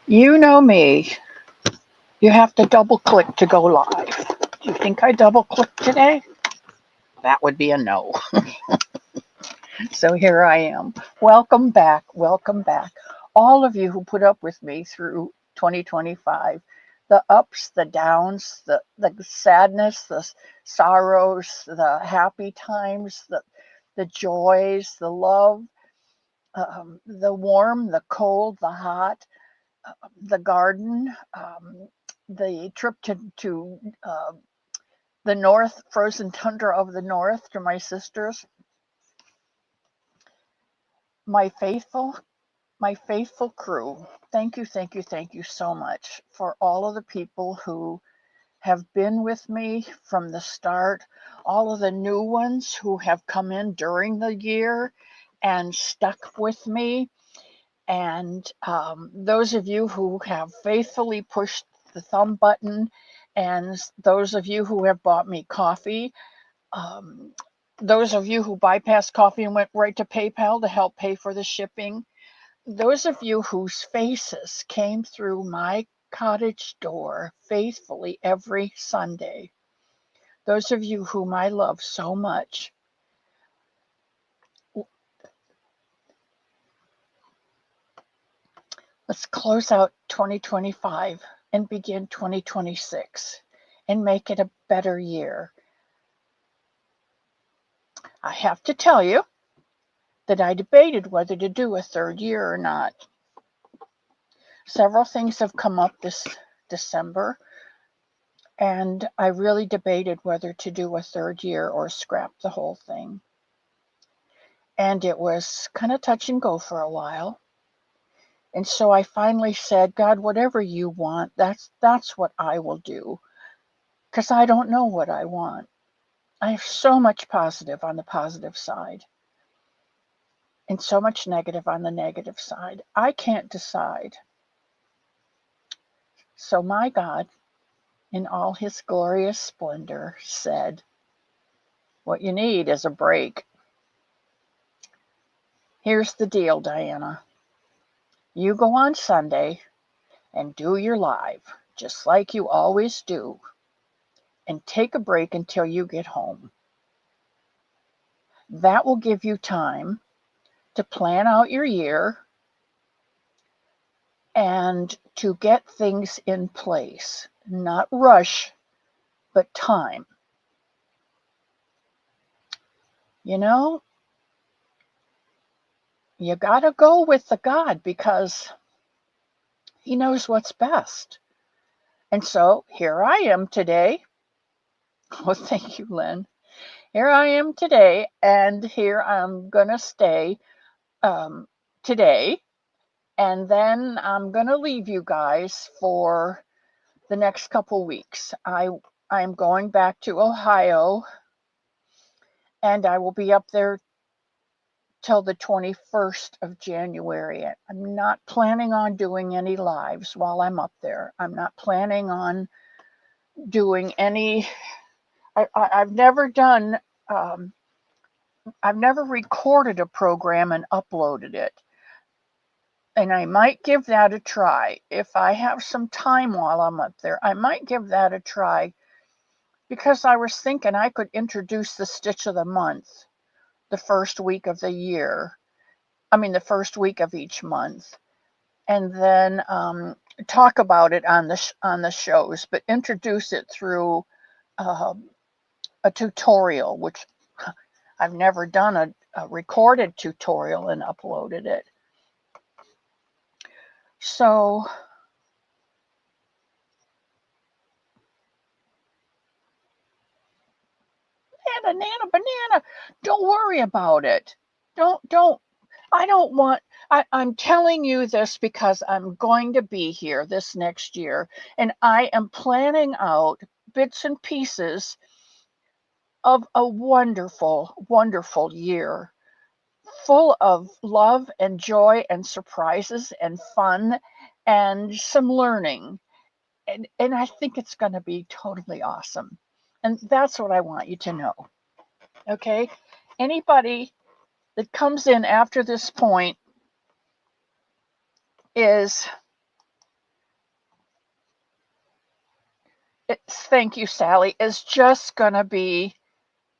You know me. You have to double click to go live. Do you think I double clicked today? That would be a no. So here I am. Welcome back. Welcome back. All of you who put up with me through 2025. The ups, the downs, the sadness, the sorrows, the happy times, the joys, the love, the warm, the cold, the hot, the garden, the trip to the north, frozen tundra of the north, to my sisters, my faithful, my faithful crew. Thank you, thank you, thank you so much for all of the people who have been with me from the start, all of the new ones who have come in during the year and stuck with me, and those of you who have faithfully pushed the thumb button, and those of you who have bought me coffee, um, those of you who bypassed coffee and went right to PayPal to help pay for the shipping, those of you whose faces came through my cottage door faithfully every Sunday, those of you whom I love so much. Let's close out 2025 and begin 2026 and make it a better year. I have to tell you that I debated whether to do a third year or not. Several things have come up this December, and I really debated whether to do a third year or scrap the whole thing. And it was kind of touch and go for a while. And so I finally said, God, whatever you want, that's what I will do. Because I don't know what I want. I have so much positive on the positive side and so much negative on the negative side. I can't decide. So my God, in all his glorious splendor, said, what you need is a break. Here's the deal, Diana. You go on Sunday and do your live, just like you always do, and take a break until you get home. That will give you time to plan out your year and to get things in place. Not rush, but time. You know, you got to go with the God because he knows what's best. And so here I am today. Oh, thank you, Lynn. Here I am today, and here I'm going to stay um, today. And then I'm going to leave you guys for the next couple weeks. I'm going back to Ohio, and I will be up there till the 21st of January. I'm not planning on doing any lives while I'm up there. I'm not planning on doing any. I've never done. I've never recorded a program and uploaded it. And I might give that a try. If I have some time while I'm up there, I might give that a try because I was thinking I could introduce the stitch of the month the first week of the year. I mean, the first week of each month, and then talk about it on the shows, but introduce it through uh, a tutorial, which I've never done a recorded tutorial and uploaded it. So banana, don't worry about it. Don't. I don't want. I'm telling you this because I'm going to be here this next year, and I am planning out bits and pieces of a wonderful, wonderful year full of love and joy and surprises and fun and some learning. And I think it's going to be totally awesome. And that's what I want you to know. Okay? Anybody that comes in after this point is Thank you, Sally, is just going to be,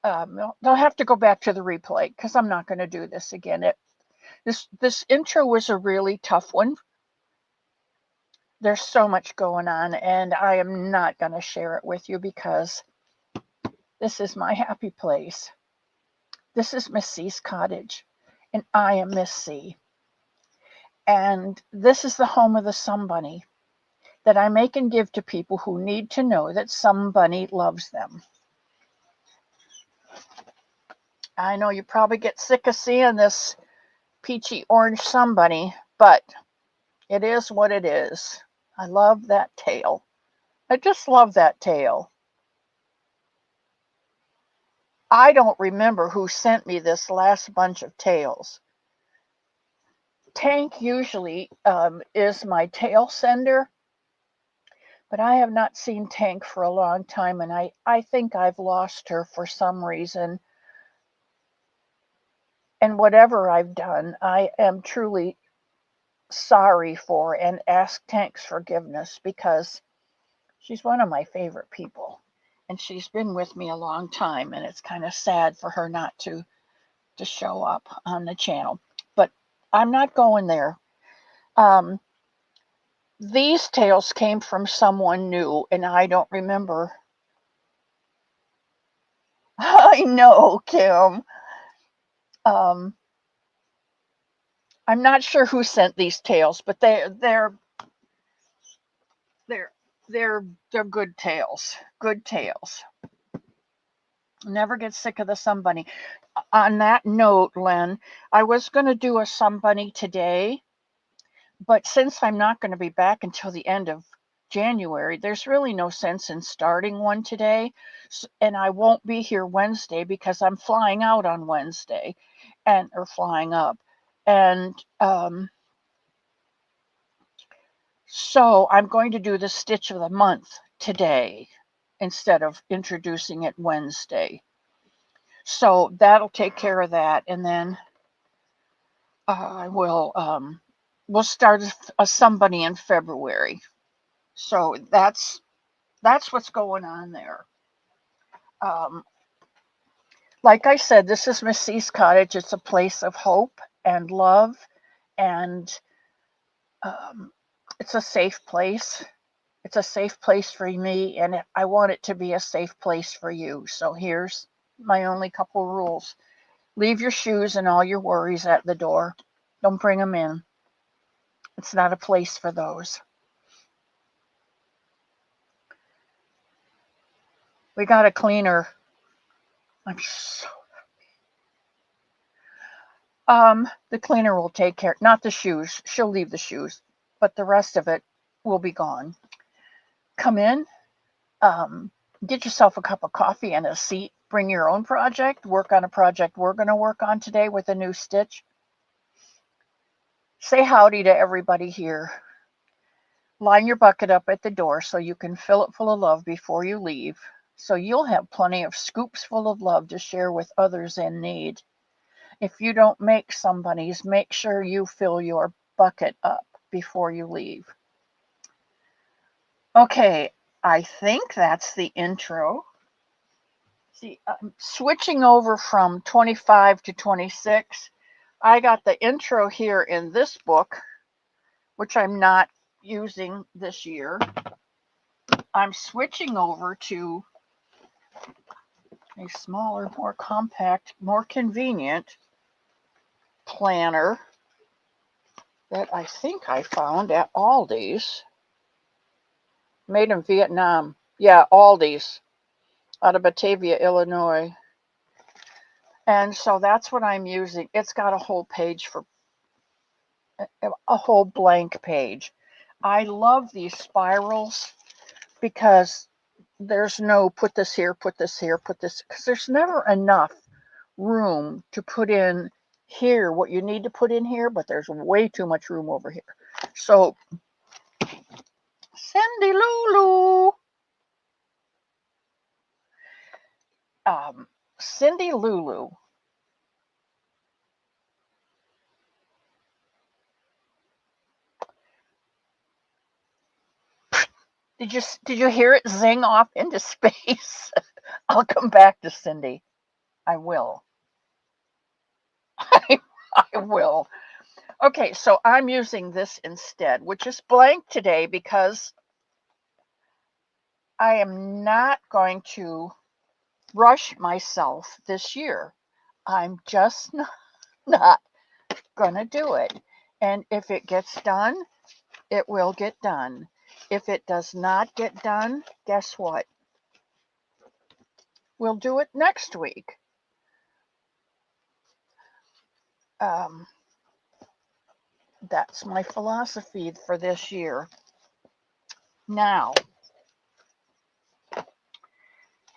they'll have to go back to the replay because I'm not going to do this again. This intro was a really tough one. There's so much going on, and I am not going to share it with you because this is my happy place. This is Miss C's cottage, and I am Miss C. And this is the home of the Somebunny that I make and give to people who need to know that somebody loves them. I know you probably get sick of seeing this peachy orange Somebunny, but it is what it is. I love that tail. I just love that tail. I don't remember who sent me this last bunch of tails. Tank usually is my tail sender, but I have not seen Tank for a long time, and I think I've lost her for some reason. And whatever I've done, I am truly sorry for and ask Tank's forgiveness because she's one of my favorite people. And she's been with me a long time, and it's kind of sad for her not to show up on the channel. But I'm not going there. These tails came from someone new, and I don't remember. I know, Kim. I'm not sure who sent these tails, but they're good tails. Good tails. Never get sick of the Somebunny. On that note, Len, I was going to do a Somebunny today, but since I'm not going to be back until the end of January, there's really no sense in starting one today. And I won't be here Wednesday because I'm flying out on Wednesday or flying up. And so I'm going to do the Stitch of the Month today instead of introducing it Wednesday. So that'll take care of that. And then I will we'll start a Somebunny in February. So that's what's going on there. Like I said, this is Miss C's cottage. It's a place of hope and love, and it's a safe place. It's a safe place for me, and I want it to be a safe place for you. So here's my only couple rules. Leave your shoes and all your worries at the door. Don't bring them in. It's not a place for those. We got a cleaner. I'm so the cleaner will take care, not the shoes. She'll leave the shoes, but the rest of it will be gone. Come in, get yourself a cup of coffee and a seat. Bring your own project. Work on a project we're going to work on today with a new stitch. Say howdy to everybody here. Line your bucket up at the door so you can fill it full of love before you leave. So you'll have plenty of scoops full of love to share with others in need. If you don't make Somebunnies, make sure you fill your bucket up before you leave. Okay, I think that's the intro. See, I'm switching over from 25 to 26. I got the intro here in this book, which I'm not using this year. I'm switching over to a smaller, more compact, more convenient planner that I think I found at Aldi's. Made in Vietnam. Yeah, Aldi's out of Batavia, Illinois. And so that's what I'm using. It's got a whole page for a whole blank page. I love these spirals because there's no put this here, put this here, put this, because there's never enough room to put in here what you need to put in here, but there's way too much room over here. So, Cindy Lulu. Cindy Lulu. Did you hear it zing off into space? I'll come back to Cindy. I will. I, I will. Okay, so I'm using this instead, which is blank today because I am not going to rush myself this year. I'm just not going to do it. And if it gets done, it will get done. If it does not get done, guess what? We'll do it next week. Um, that's my philosophy for this year. Now,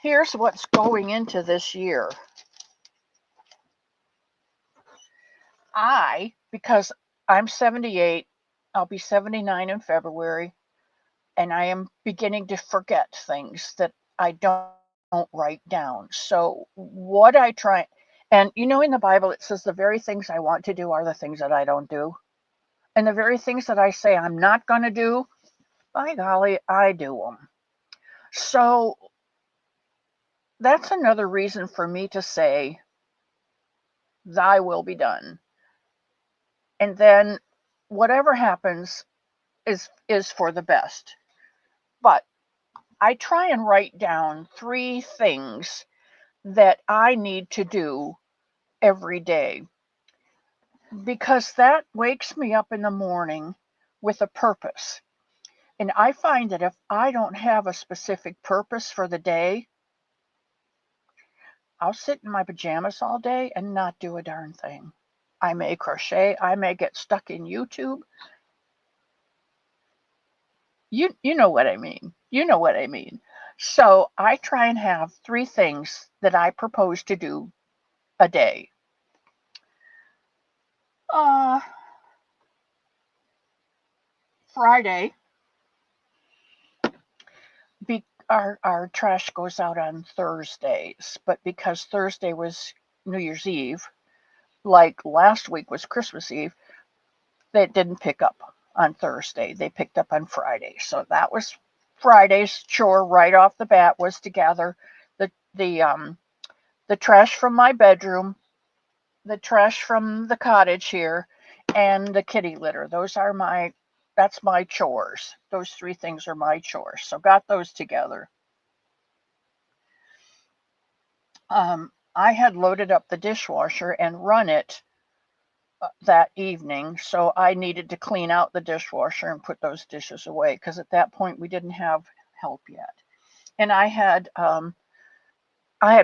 here's what's going into this year. Because I'm 78, I'll be 79 in February, and I am beginning to forget things that I don't write down. So, what I try, and in the Bible, it says the very things I want to do are the things that I don't do. And the very things that I say I'm not going to do, by golly, I do them. So, that's another reason for me to say, Thy will be done. And then whatever happens is for the best. But I try and write down 3 things that I need to do every day because that wakes me up in the morning with a purpose. And I find that if I don't have a specific purpose for the day, I'll sit in my pajamas all day and not do a darn thing. I may crochet, I may get stuck in YouTube. You know what I mean. You know what I mean. So I try and have 3 things that I propose to do a day. Uh, Friday, our trash goes out on Thursdays, but because Thursday was New Year's Eve, like last week was Christmas Eve, they didn't pick up on Thursday. They picked up on Friday. So that was Friday's chore right off the bat, was to gather the the um the trash from my bedroom, the trash from the cottage here, and the kitty litter. That's my chores. Those 3 things are my chores. So got those together. I had loaded up the dishwasher and run it that evening, so I needed to clean out the dishwasher and put those dishes away because at that point we didn't have help yet, and I had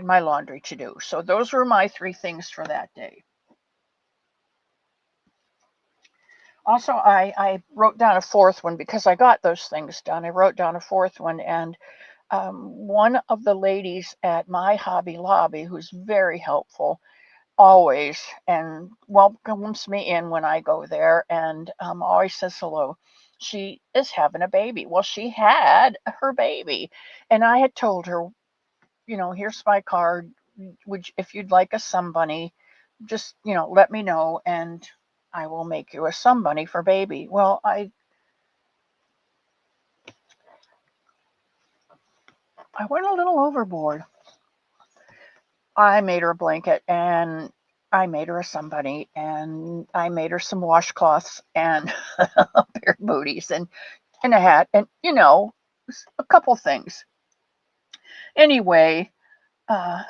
my laundry to do. So those were my 3 things for that day. Also, I wrote down a 4th one because I got those things done. I wrote down a 4th one, and one of the ladies at my Hobby Lobby, who's very helpful always and welcomes me in when I go there, and always says hello. She is having a baby. Well, she had her baby, and I had told her, here's my card. If you'd like a Somebunny, just let me know, and I will make you a Somebunny for baby. Well, I went a little overboard. I made her a blanket, and I made her a Somebunny, and I made her some washcloths and a pair of booties and a hat, and a couple things. Anyway, uh,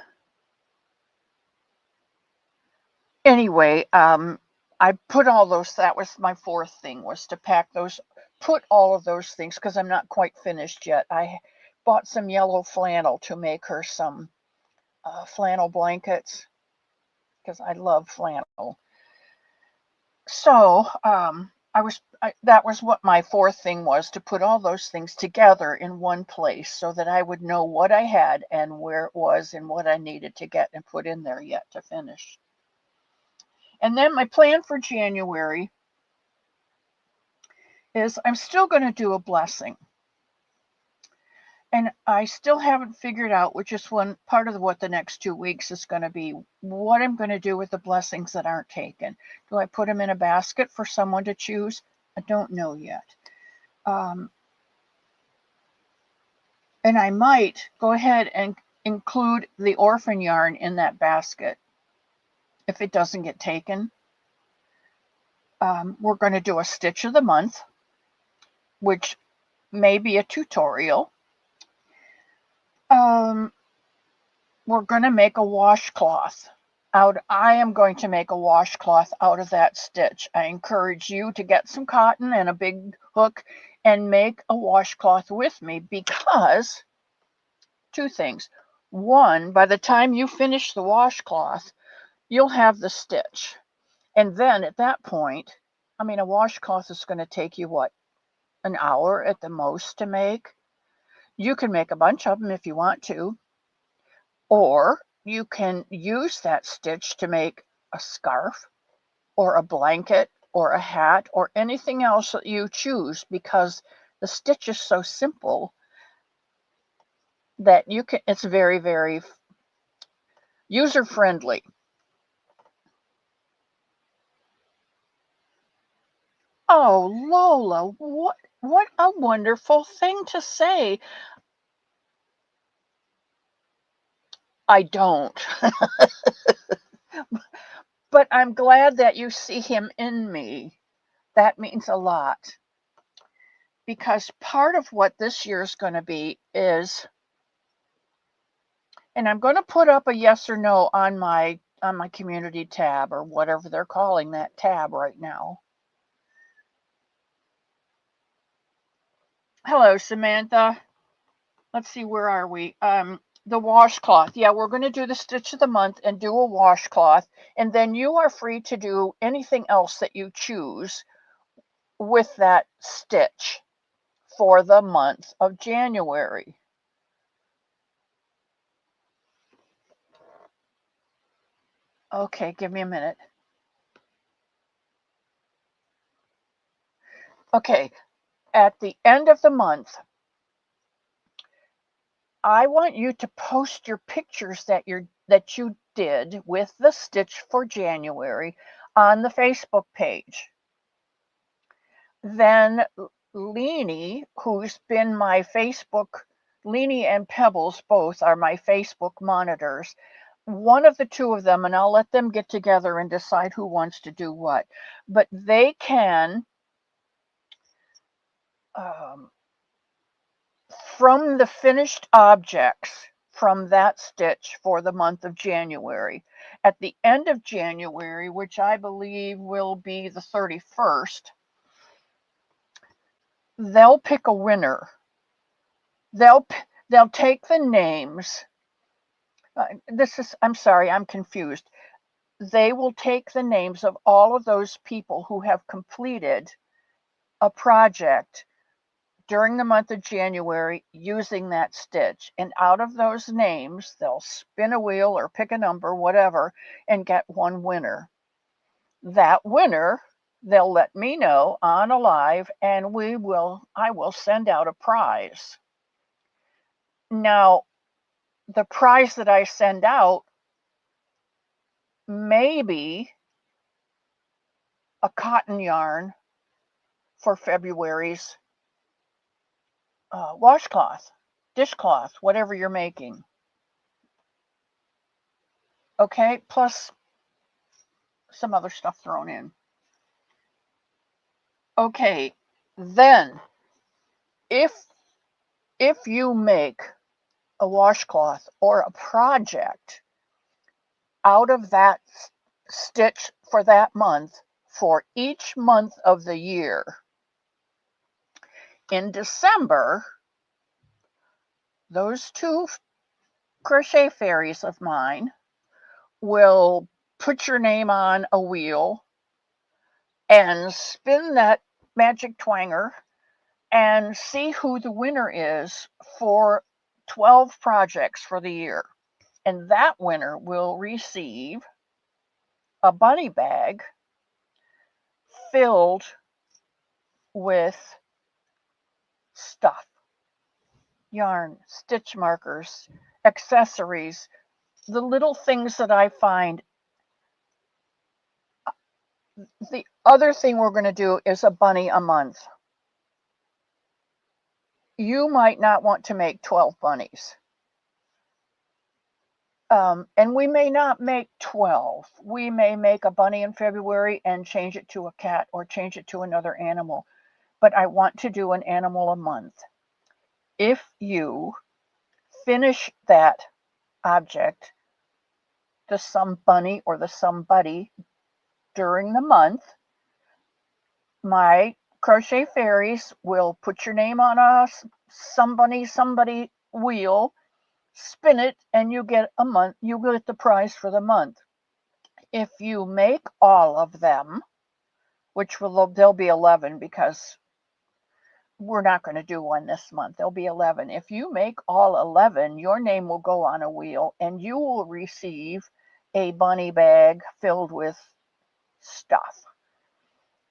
anyway, I put all those. That was my 4th thing, was to pack those, put all of those things because I'm not quite finished yet. I bought some yellow flannel to make her some flannel blankets because I love flannel. So that was what my 4th thing was, to put all those things together in one place so that I would know what I had and where it was and what I needed to get and put in there yet to finish. And then my plan for January is I'm still going to do a blessing. And I still haven't figured out, which is one part of what the next 2 weeks is going to be, what I'm going to do with the blessings that aren't taken. Do I put them in a basket for someone to choose? I don't know yet. Um, And I might go ahead and include the orphan yarn in that basket if it doesn't get taken. We're going to do a stitch of the month, which may be a tutorial. We're going to make a washcloth. I am going to make a washcloth out of that stitch. I encourage you to get some cotton and a big hook and make a washcloth with me, because two things. One, by the time you finish the washcloth, you'll have the stitch. And then at that point, I mean, a washcloth is going to take you, what, an hour at the most to make? You can make a bunch of them if you want to, or you can use that stitch to make a scarf or a blanket or a hat or anything else that you choose, because the stitch is so simple that it's very, very user friendly. Oh, Lola, what a wonderful thing to say. I don't. But I'm glad that you see him in me. That means a lot. Because part of what this year is going to be is, and I'm going to put up a yes or no on my community tab, or whatever they're calling that tab right now. Hello, Samantha. Let's see, where are we? The washcloth. Yeah, we're going to do the stitch of the month and do a washcloth, and then you are free to do anything else that you choose with that stitch for the month of January. Okay, give me a minute. Okay, at the end of the month, I want you to post your pictures that you did with the stitch for January on the Facebook page. Then Leanie, who's been my Facebook, Leanie and Pebbles both are my Facebook monitors. One of the two of them, and I'll let them get together and decide who wants to do what. But they can, from the finished objects from that stitch for the month of January, at the end of January, which I believe will be the 31st, they'll pick a winner. They'll take the names. I'm sorry, I'm confused. They will take the names of all of those people who have completed a project during the month of January using that stitch. And out of those names, they'll spin a wheel or pick a number, whatever, and get one winner. That winner, they'll let me know on a live, and I will send out a prize. Now, the prize that I send out may be a cotton yarn for February's washcloth, dishcloth, whatever you're making. Okay, plus some other stuff thrown in. Okay, then if you make a washcloth or a project out of that stitch for that month, for each month of the year, in December, those two crochet fairies of mine will put your name on a wheel and spin that magic twanger and see who the winner is for 12 projects for the year. And that winner will receive a bunny bag filled with stuff, yarn, stitch markers, accessories, the little things that I find. The other thing we're going to do is a bunny a month. you might not want to make 12 bunnies. And we may not make 12. We may make a bunny in February and change it to a cat or change it to another animal. But I want to do an animal a month. If you finish that object, the Somebunny or the Somebody, during the month, my crochet fairies will put your name on a somebody wheel, spin it, and you get a month. You get the prize for the month. If you make all of them, which there'll be 11 because we're not going to do one this month. There'll be 11. If you make all 11, your name will go on a wheel and you will receive a bunny bag filled with stuff.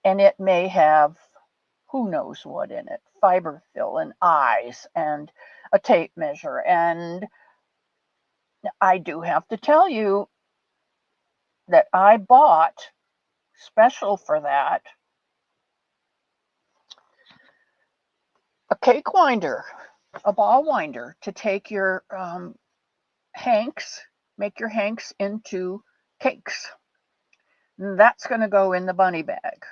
And it may have who knows what in it, fiber fill and eyes and a tape measure. And I do have to tell you that I bought special for that a cake winder, a ball winder to take your hanks, make your hanks into cakes. That's going to go in the bunny bag.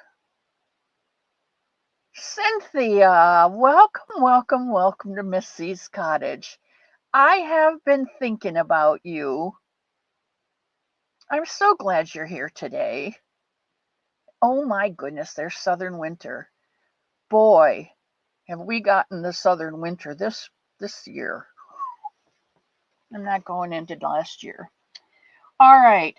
Cynthia, welcome to Miss C's cottage. I have been thinking about you. I'm so glad you're here today. Oh my goodness, there's southern winter. Boy, have we gotten the southern winter this year. I'm not going into last year. All right.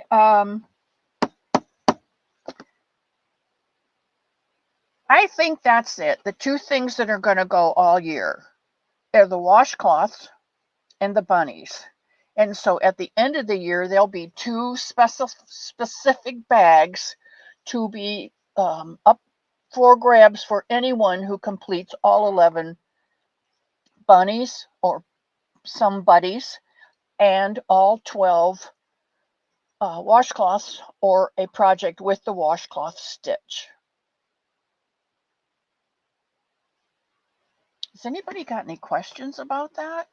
I think that's it. The two things that are going to go all year are the washcloths and the bunnies. And so at the end of the year, there'll be two specific bags to be up for grabs for anyone who completes all 11 bunnies or somebodies and all 12 washcloths or a project with the washcloth stitch. Has anybody got any questions about that?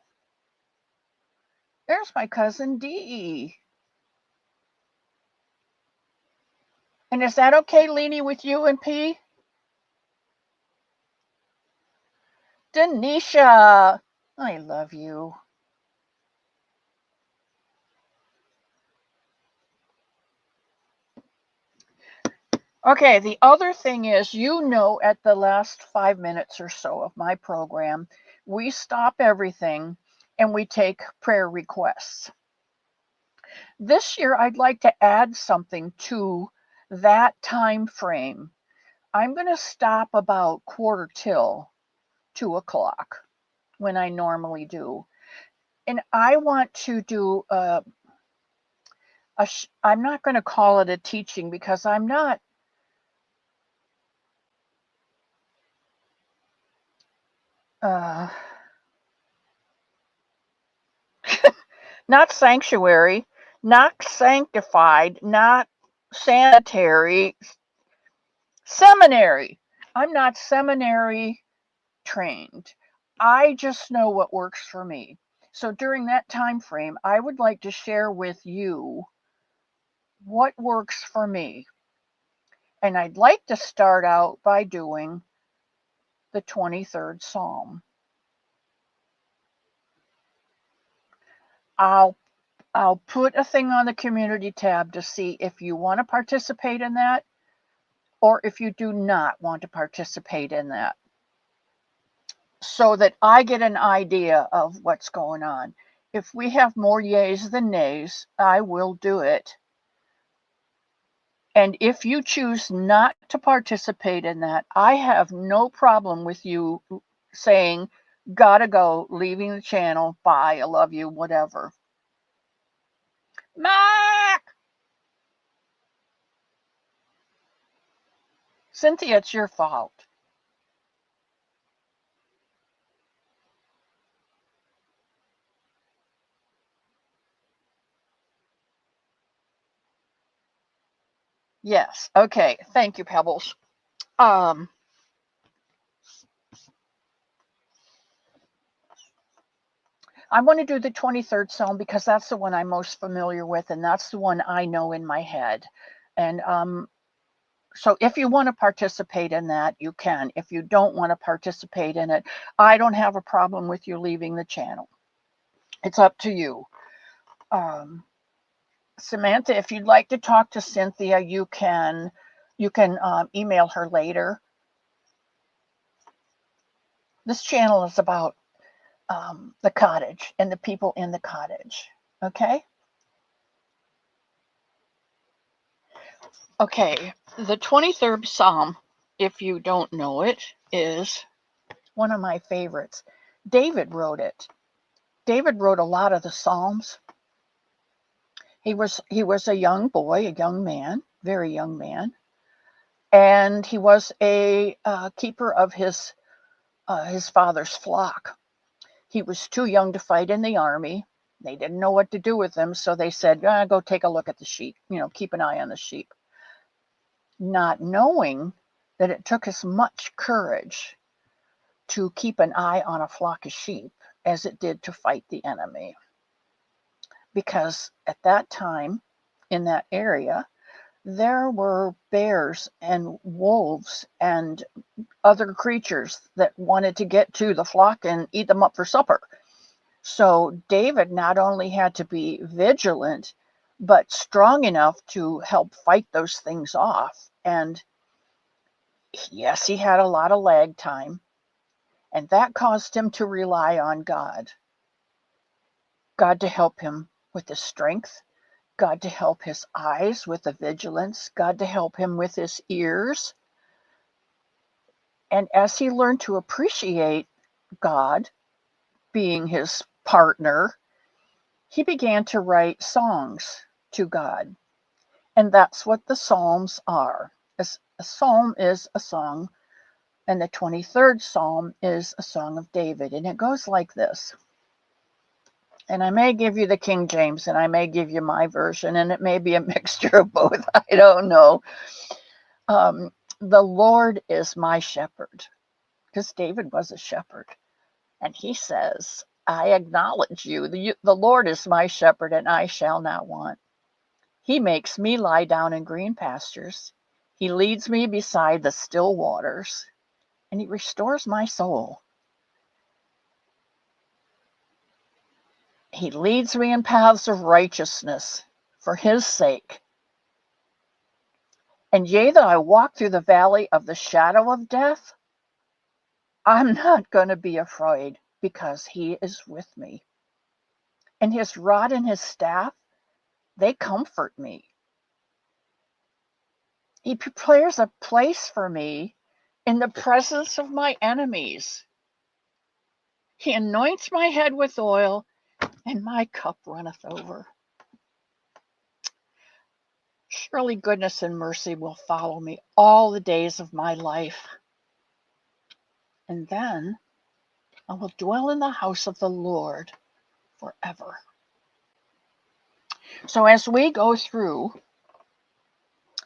There's my cousin Dee. And is that okay, Leanie, with you and P? Denisha, I love you. Okay, the other thing is, at the last 5 minutes or so of my program, we stop everything and we take prayer requests. This year, I'd like to add something to that time frame. I'm going to stop about 1:45 when I normally do. And I want to do I'm not going to call it a teaching because I'm not not sanctuary, not sanctified, not sanitary, seminary. I'm not seminary trained. I just know what works for me. So during that time frame, I would like to share with you what works for me. And I'd like to start out by doing the 23rd Psalm. I'll put a thing on the community tab to see if you want to participate in that or if you do not want to participate in that, so that I get an idea of what's going on. If we have more yays than nays, I will do it. And if you choose not to participate in that, I have no problem with you saying, gotta go, leaving the channel, bye, I love you, whatever. Mac! Cynthia, it's your fault. Yes. Okay. Thank you, Pebbles. I want to do the 23rd Psalm because that's the one I'm most familiar with, and that's the one I know in my head. And so if you want to participate in that, you can. If you don't want to participate in it, I don't have a problem with you leaving the channel. It's up to you. Samantha, if you'd like to talk to Cynthia, you can email her later. This channel is about the cottage and the people in the cottage. Okay? Okay, the 23rd Psalm, if you don't know it, is one of my favorites. David wrote it. David wrote a lot of the Psalms. He was a young boy, a young man, very young man, and he was a keeper of his father's flock. He was too young to fight in the army. They didn't know what to do with him, so they said, go take a look at the sheep, keep an eye on the sheep. Not knowing that it took as much courage to keep an eye on a flock of sheep as it did to fight the enemy. Because at that time, in that area, there were bears and wolves and other creatures that wanted to get to the flock and eat them up for supper. So David not only had to be vigilant, but strong enough to help fight those things off. And yes, he had a lot of lag time, and that caused him to rely on God. God to help him with the strength, God to help his eyes with the vigilance, God to help him with his ears. And as he learned to appreciate God being his partner, he began to write songs to God. And that's what the Psalms are. A psalm is a song, and the 23rd Psalm is a song of David. And it goes like this. And I may give you the King James, and I may give you my version, and it may be a mixture of both. I don't know. The Lord is my shepherd, because David was a shepherd. And he says, I acknowledge you. The Lord is my shepherd, and I shall not want. He makes me lie down in green pastures. He leads me beside the still waters, and he restores my soul. He leads me in paths of righteousness for his sake. And yea, though I walk through the valley of the shadow of death, I'm not going to be afraid because he is with me. And his rod and his staff, they comfort me. He prepares a place for me in the presence of my enemies. He anoints my head with oil, and my cup runneth over. Surely goodness and mercy will follow me all the days of my life. And then I will dwell in the house of the Lord forever. So as we go through,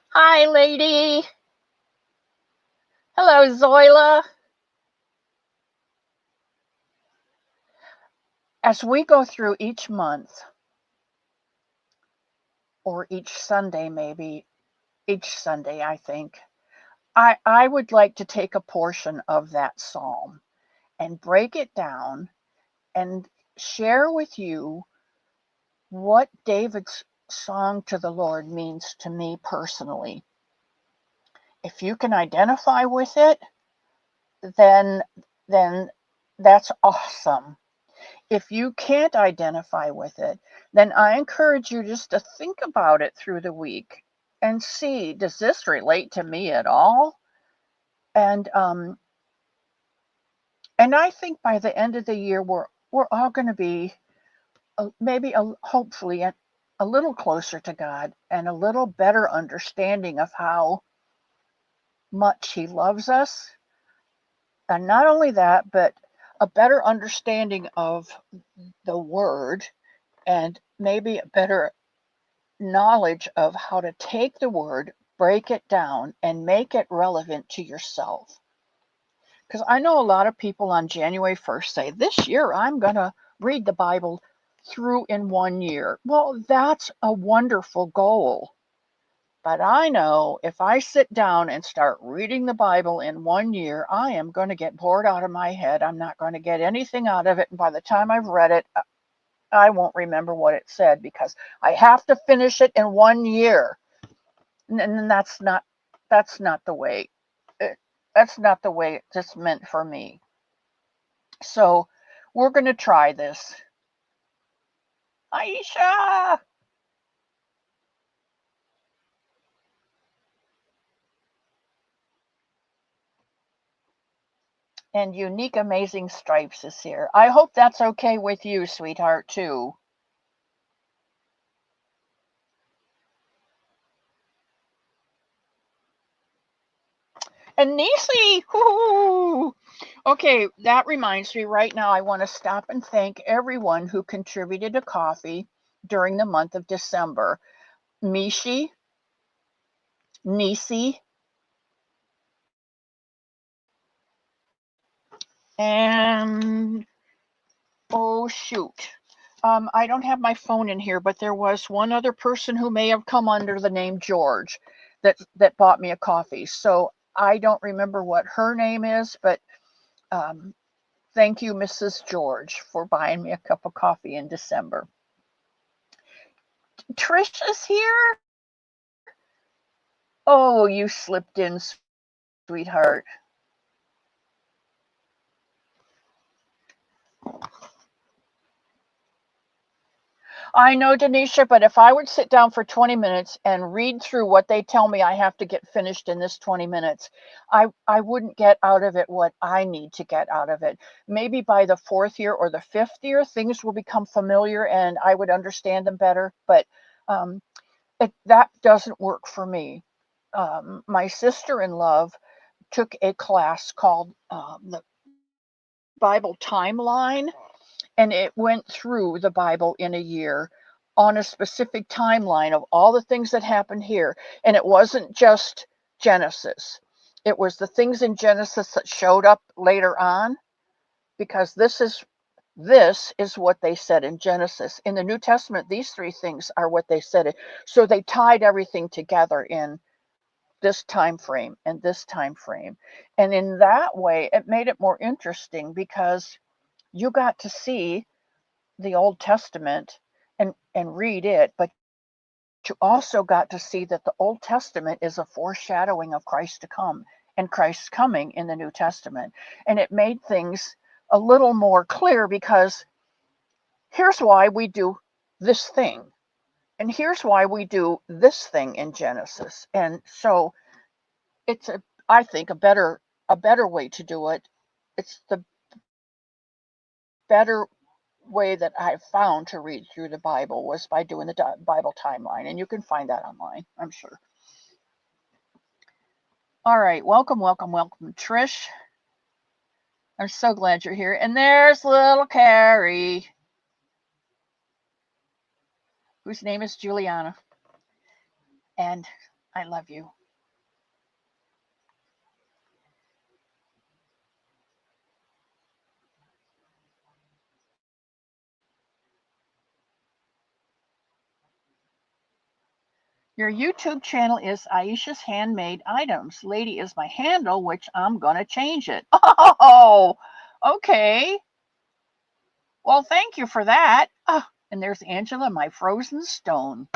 hi lady, hello Zoila. As we go through each month, or each Sunday maybe, each Sunday I think, I would like to take a portion of that psalm and break it down and share with you what David's song to the Lord means to me personally. If you can identify with it, then that's awesome. If you can't identify with it, then I encourage you just to think about it through the week and see, does this relate to me at all? And I think by the end of the year, we're all going to be hopefully a little closer to God and a little better understanding of how much he loves us. And not only that, but a better understanding of the word and maybe a better knowledge of how to take the word, break it down, and make it relevant to yourself. Because I know a lot of people on January 1st say, this year I'm going to read the Bible through in 1 year. Well, that's a wonderful goal. But I know if I sit down and start reading the Bible in 1 year, I am going to get bored out of my head. I'm not going to get anything out of it. And by the time I've read it, I won't remember what it said because I have to finish it in 1 year. And that's not the way that's not the way it's meant for me. So we're going to try this. Aisha! And Unique Amazing Stripes is here. I hope that's okay with you, sweetheart, too. And Nisi! Woo! Okay, that reminds me right now, I want to stop and thank everyone who contributed a coffee during the month of December. Mishi, Nisi, and oh shoot. I don't have my phone in here, but there was one other person who may have come under the name George that bought me a coffee. So I don't remember what her name is, but um, thank you, Mrs. George, for buying me a cup of coffee in December. Trish is here. Oh, you slipped in, sweetheart. I know, Denisha, but if I would sit down for 20 minutes and read through what they tell me I have to get finished in this 20 minutes, I wouldn't get out of it what I need to get out of it. Maybe by the fourth year or the fifth year, things will become familiar and I would understand them better, but um, that doesn't work for me. My sister-in-law took a class called the Bible Timeline, and it went through the Bible in a year on a specific timeline of all the things that happened here. And it wasn't just Genesis, it was the things in Genesis that showed up later on, because this is what they said in Genesis. In the New Testament, these three things are what they said. So they tied everything together in this time frame and this time frame. And in that way, it made it more interesting because you got to see the Old Testament and read it, but you also got to see that the Old Testament is a foreshadowing of Christ to come and Christ's coming in the New Testament. And it made things a little more clear because here's why we do this thing. And here's why we do this thing in Genesis. And so it's I think a better way to do it. It's the better way that I've found to read through the Bible was by doing the Bible timeline, and you can find that online, I'm sure. All right, welcome, welcome, welcome, Trish. I'm so glad you're here. And there's little Carrie, whose name is Juliana, and I love you. Your YouTube channel is Aisha's Handmade Items. Lady is my handle, which I'm going to change it. Oh, okay. Well, thank you for that. Oh, and there's Angela, my frozen stone.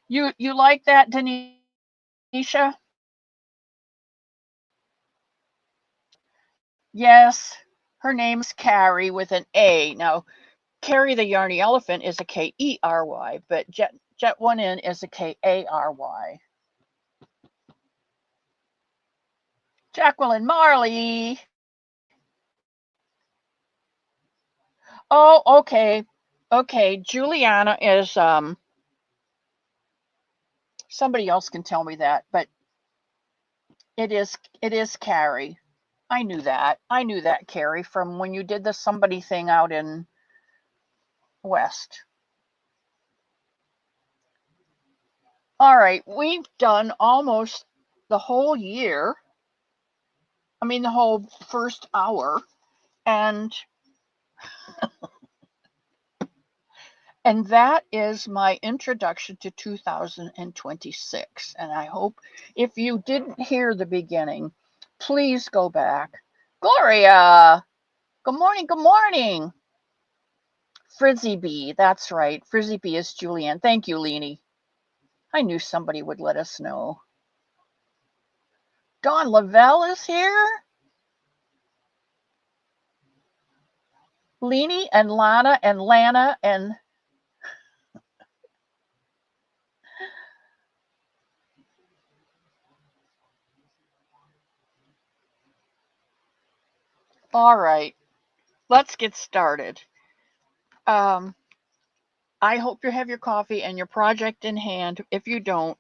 You like that, Denisha? Yes. Her name's Carrie with an A. Now, Carrie the Yarny Elephant is a K-E-R-Y, but Jet One In is a K-A-R-Y. Jacqueline Marley. Oh, okay. Okay, Juliana is somebody else can tell me that, but it is Carrie. I knew that. I knew that, Carrie, from when you did the somebody thing out in West. All right, we've done almost the whole year. I mean, the whole first hour. And And that is my introduction to 2026. And I hope if you didn't hear the beginning, please go back. Gloria, good morning, good morning. Frizzy Bee, that's right. Frizzy Bee is Julianne. Thank you, Leanie. I knew somebody would let us know. Dawn Lavelle is here. Leanie and Lana and Lana and all right, let's get started. I hope you have your coffee and your project in hand. If you don't,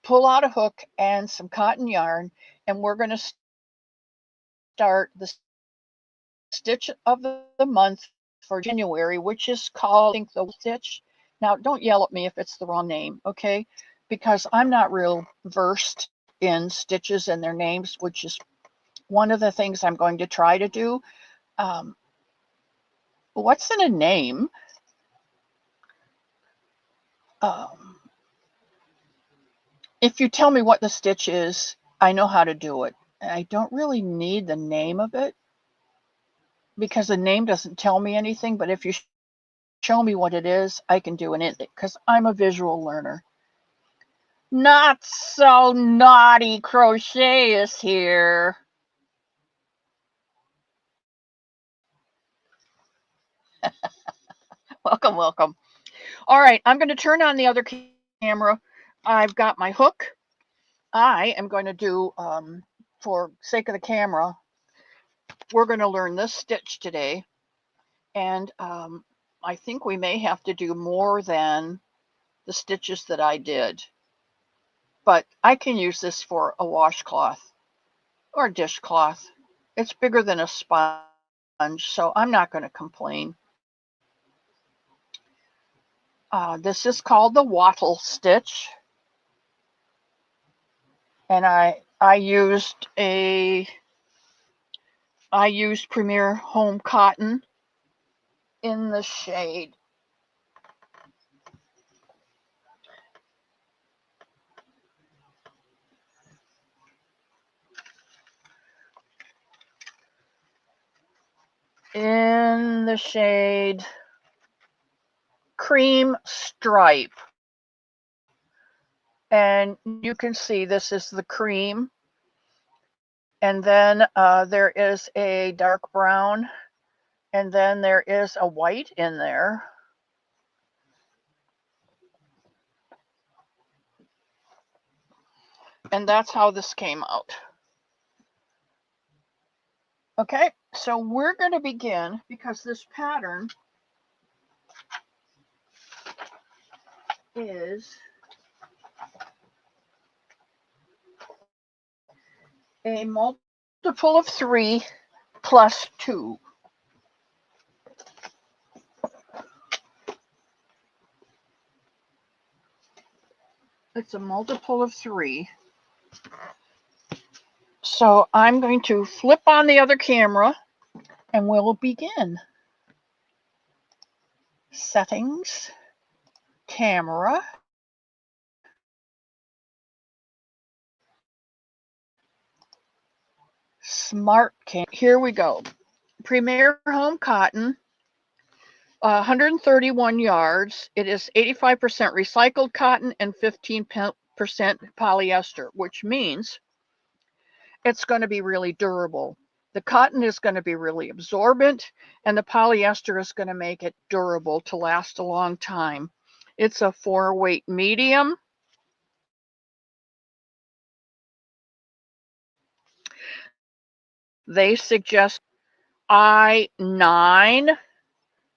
pull out a hook and some cotton yarn, and we're going to start the stitch of the month for January, which is called, I think, the stitch. Now, don't yell at me if it's the wrong name, okay? Because I'm not real versed in stitches and their names, which is one of the things I'm going to try to do. What's in a name? If you tell me what the stitch is, I know how to do it. And I don't really need the name of it because the name doesn't tell me anything. But if you show me what it is, I can do it because I'm a visual learner. Not so naughty crochet is here. Welcome, welcome. All right, I'm going to turn on the other camera. I've got my hook. I am going to do, for sake of the camera, we're going to learn this stitch today. And I think we may have to do more than the stitches that I did. But I can use this for a washcloth or a dishcloth. It's bigger than a sponge, so I'm not going to complain. This is called the wattle stitch. And I used Premier Home Cotton in the shade. In the shade Cream Stripe. And you can see this is the cream. And then there is a dark brown. And then there is a white in there. And that's how this came out. Okay, so we're going to begin because this pattern is a multiple of 3 plus 2. It's a multiple of 3. So I'm going to flip on the other camera and we'll begin. Settings, camera. Smart cam. Here we go. Premier Home Cotton, 131 yards. It is 85% recycled cotton and 15% polyester, which means it's going to be really durable. The cotton is going to be really absorbent, and the polyester is going to make it durable to last a long time. It's a 4-weight medium. They suggest I9,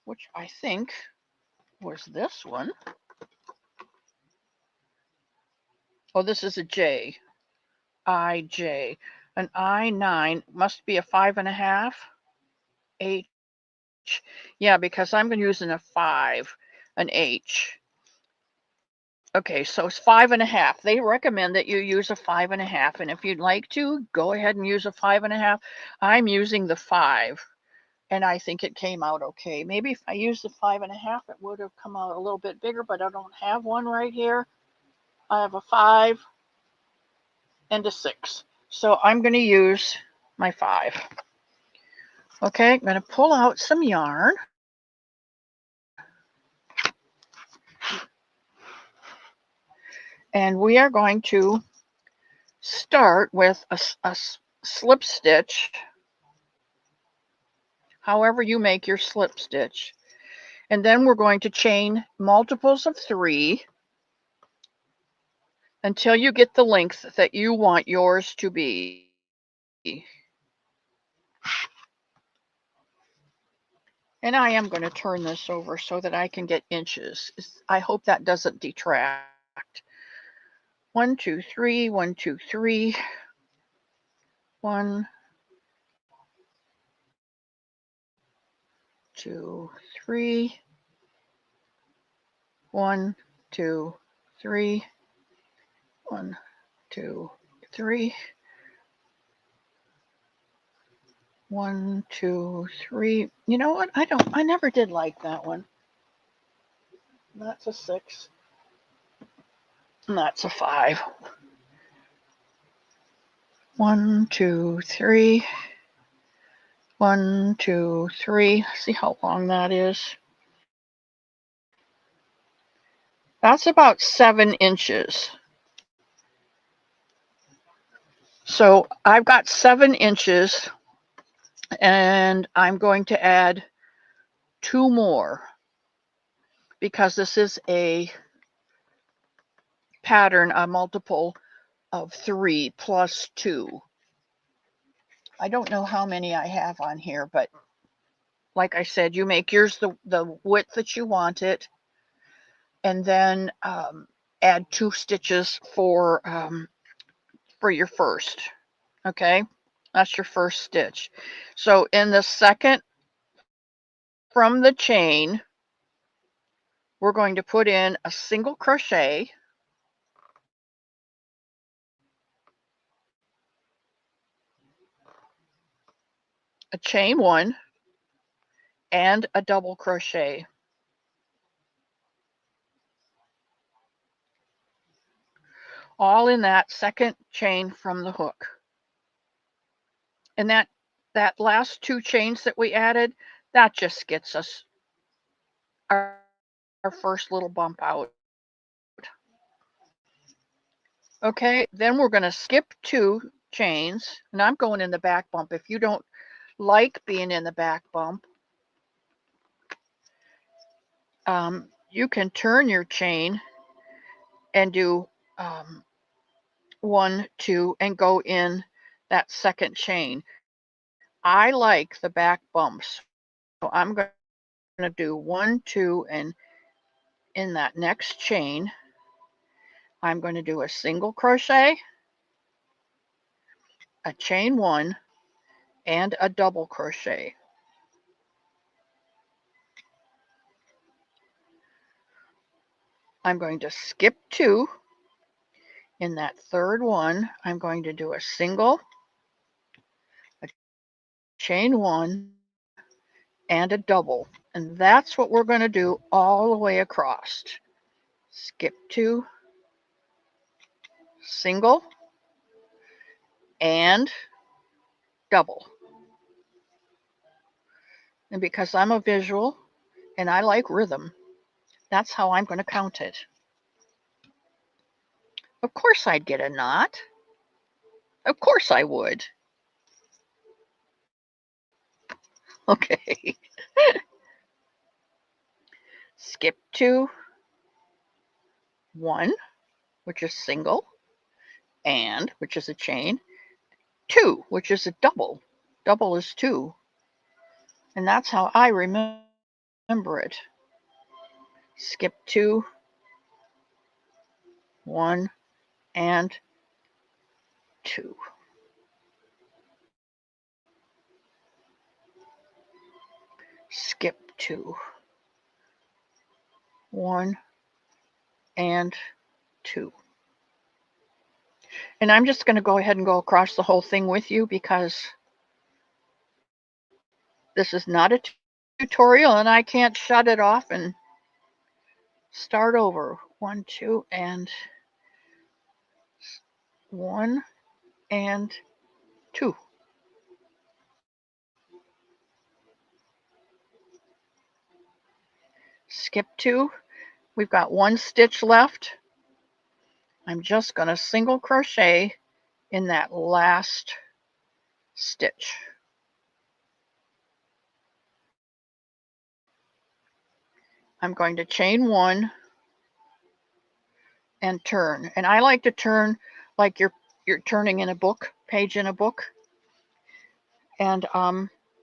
which I think was this one. Oh, this is a J. IJ. An I9 must be a 5.5. H. Yeah, because I'm using a 5, an H. Okay, so it's 5.5. They recommend that you use a 5.5, and if you'd like to, go ahead and use a 5.5. I'm using the 5, and I think it came out okay. Maybe if I used the 5.5, it would have come out a little bit bigger, but I don't have one right here. I have a 5 and a 6. So I'm going to use my 5. Okay, I'm going to pull out some yarn. And we are going to start with a slip stitch, however you make your slip stitch. And then we're going to chain multiples of 3 until you get the length that you want yours to be. And I am going to turn this over so that I can get inches. I hope that doesn't detract. 1, 2, 3, 1, 2, 3. 1, 2, 3. 1, 2, 3. 1, 2, 3. 1, 2, 3. You know what? I never did like that one. That's a 6. And that's a 5. 1, 2, 3. 1, 2, 3. See how long that is? That's about 7 inches. So I've got 7 inches, and I'm going to add 2 more because this is a pattern, a multiple of 3 plus 2. I don't know how many I have on here, but like I said, you make yours the width that you want it, and then add 2 stitches for your first. Okay, that's your first stitch. So in the second from the chain, we're going to put in a single crochet, a chain 1, and a double crochet. All in that second chain from the hook. And that last 2 chains that we added, that just gets us our first little bump out. Okay, then we're going to skip 2 chains, and I'm going in the back bump. If you don't like being in the back bump, you can turn your chain and do 1, 2, and go in that second chain. I like the back bumps, so I'm going to do 1, 2, and in that next chain, I'm going to do a single crochet, a chain 1, and a double crochet. I'm going to skip 2. In that third one, I'm going to do a single, a chain 1, and a double. And that's what we're going to do all the way across. Skip 2, single, and double. And because I'm a visual and I like rhythm, that's how I'm going to count it. Of course I'd get a knot. Of course I would. Okay. Skip 2, 1, which is single, and, which is a chain, 2, which is a double. Double is 2. And that's how I remember it. Skip 2, 1, and 2. Skip 2, 1, and 2. And I'm just going to go ahead and go across the whole thing with you because This is not a tutorial, and I can't shut it off and start over. 1, 2, and 1 and 2. Skip 2. We've got 1 stitch left. I'm just going to single crochet in that last stitch. I'm going to chain 1 and turn. And I like to turn like you're turning in a book, page in a book. And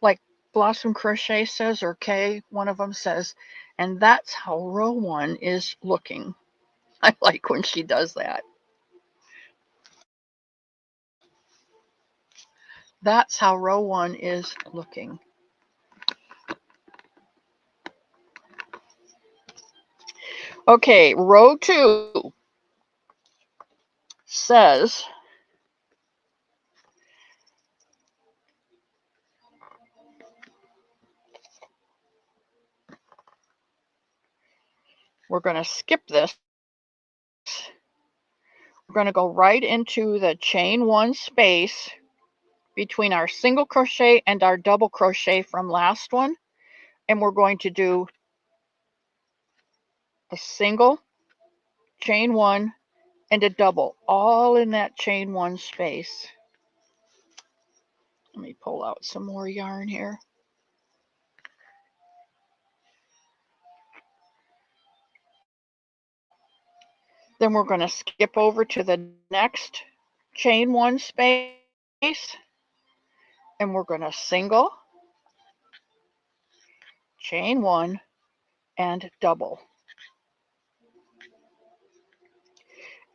like Blossom Crochet says, or Kay, one of them says, and that's how row 1 is looking. I like when she does that. That's how row 1 is looking. Okay, row 2 says we're going to skip this. We're going to go right into the chain 1 space between our single crochet and our double crochet from last one, and we're going to do a single, chain 1, and a double, all in that chain 1 space. Let me pull out some more yarn here. Then we're going to skip over to the next chain 1 space, and we're going to single, chain 1, and double.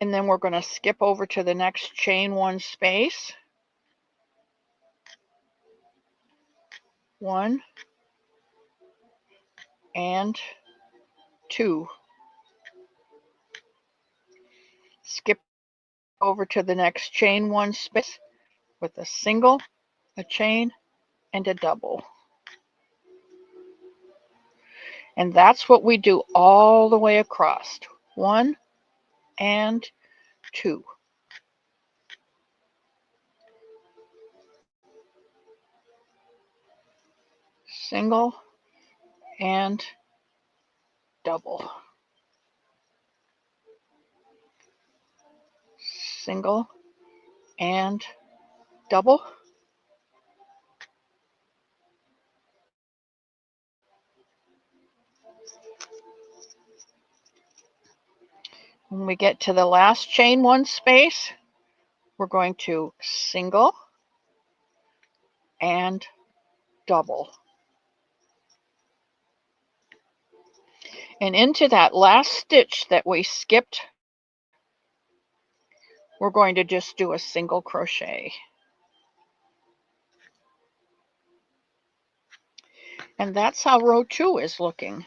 And then we're going to skip over to the next chain 1 space, 1 and 2. Skip over to the next chain 1 space with a single, a chain, and a double. And that's what we do all the way across. 1 and 2. Single and double. Single and double. When we get to the last chain 1 space, we're going to single and double. And into that last stitch that we skipped, we're going to just do a single crochet. And that's how row 2 is looking.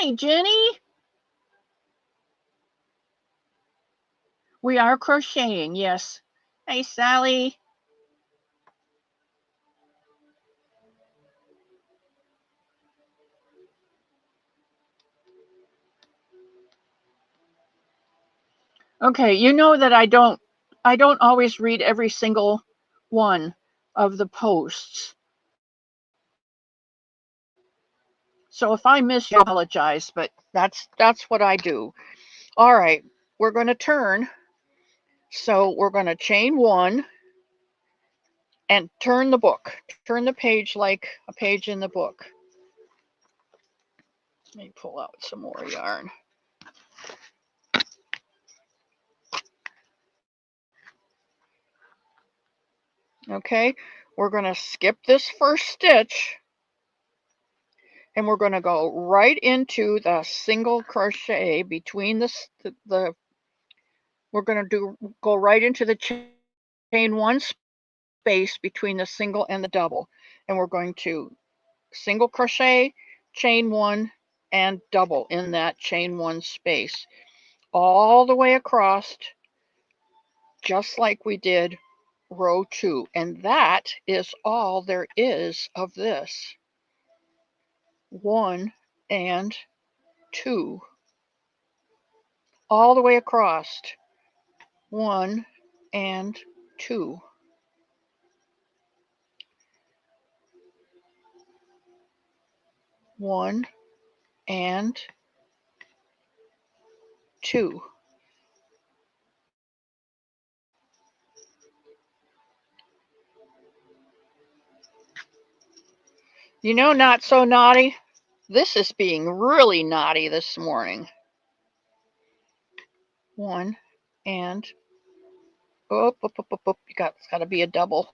Hi, Jenny. We are crocheting, yes. Hey, Sally. Okay, you know that I don't always read every single one of the posts. So if I miss you, I apologize, but that's what I do. All right, we're going to turn. So we're going to chain 1 and turn the book. Turn the page like a page in the book. Let me pull out some more yarn. Okay, we're going to skip this first stitch, and we're going to go right into the single crochet between the we're going to go right into the chain 1 space between the single and the double, and we're going to single crochet, chain 1, and double in that chain one space all the way across, just like we did row 2. And that is all there is of this. 1 and 2 all the way across. 1 and 2. 1 and 2. You know, not so naughty. This is being really naughty this morning. 1 and oh, it's got to be a double.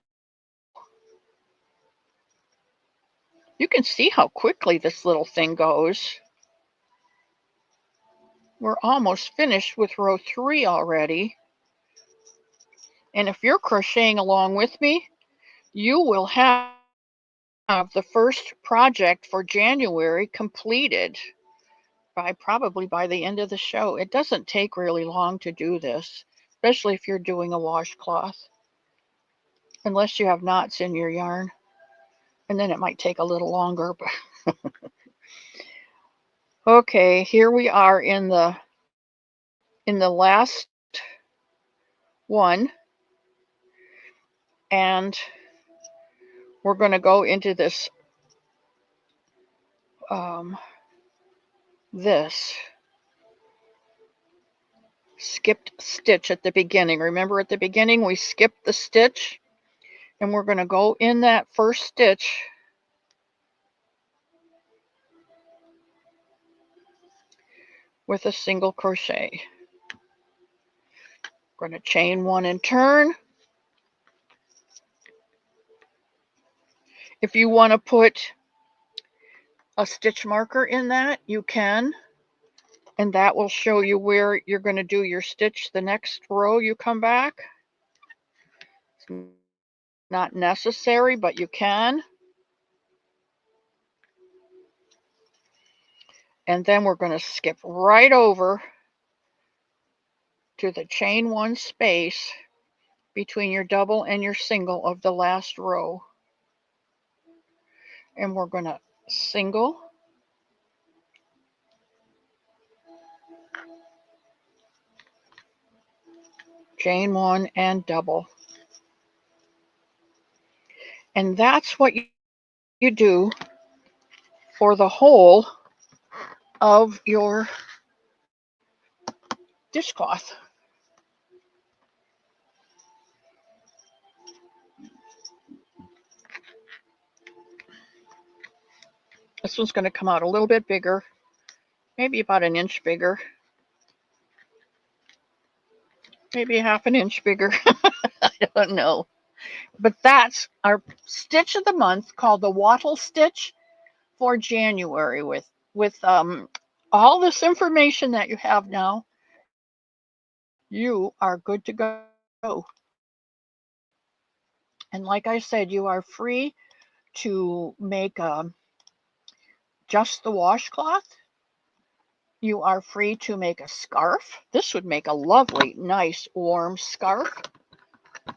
You can see how quickly this little thing goes. We're almost finished with row 3 already. And if you're crocheting along with me, you will have the first project for January completed probably by the end of the show. It doesn't take really long to do this, especially if you're doing a washcloth, unless you have knots in your yarn, and then it might take a little longer. Okay, here we are in the last one, and we're going to go into this this skipped stitch at the beginning. Remember, at the beginning we skipped the stitch, and we're going to go in that first stitch with a single crochet. We're going to chain 1 and turn. If you want to put a stitch marker in that, you can, and that will show you where you're going to do your stitch the next row you come back. It's not necessary, but you can. And then we're going to skip right over to the chain 1 space between your double and your single of the last row. And we're going to single, chain 1, and double. And that's what you do for the whole of your dishcloth. This one's going to come out a little bit bigger, maybe about an inch bigger, maybe half an inch bigger. I don't know. But that's our stitch of the month, called the wattle stitch for January. With all this information that you have now, you are good to go. And like I said, you are free to make just the washcloth. You are free to make a scarf. This would make a lovely, nice, warm scarf.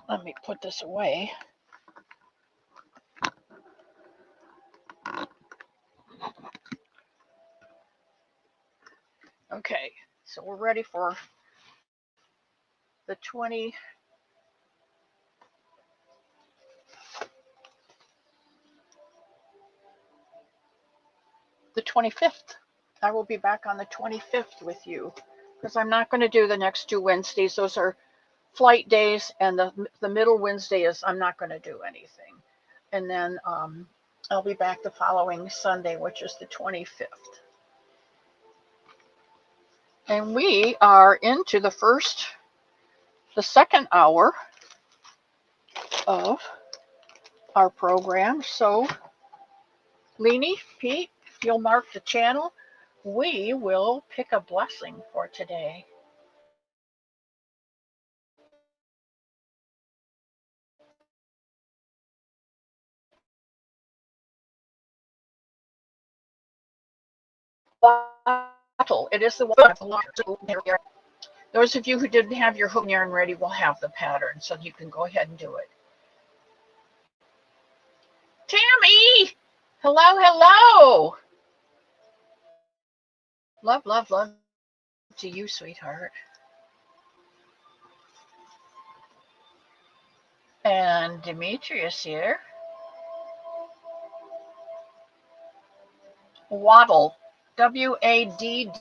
Let me put this away. Okay, so we're ready for the 25th. I will be back on the 25th with you, because I'm not going to do the next 2 Wednesdays. Those are flight days, and the middle Wednesday is I'm not going to do anything. And then I'll be back the following Sunday, which is the 25th. And we are into the second hour of our program. So, Leanie, Pete, if you'll mark the channel, we will pick a blessing for today. wattle. It is the wattle. Those of you who didn't have your hook and yarn ready will have the pattern, so you can go ahead and do it. Tammy! Hello, hello! Love, love, love to you, sweetheart. And Demetrius here. Waddle. W-A-D-D.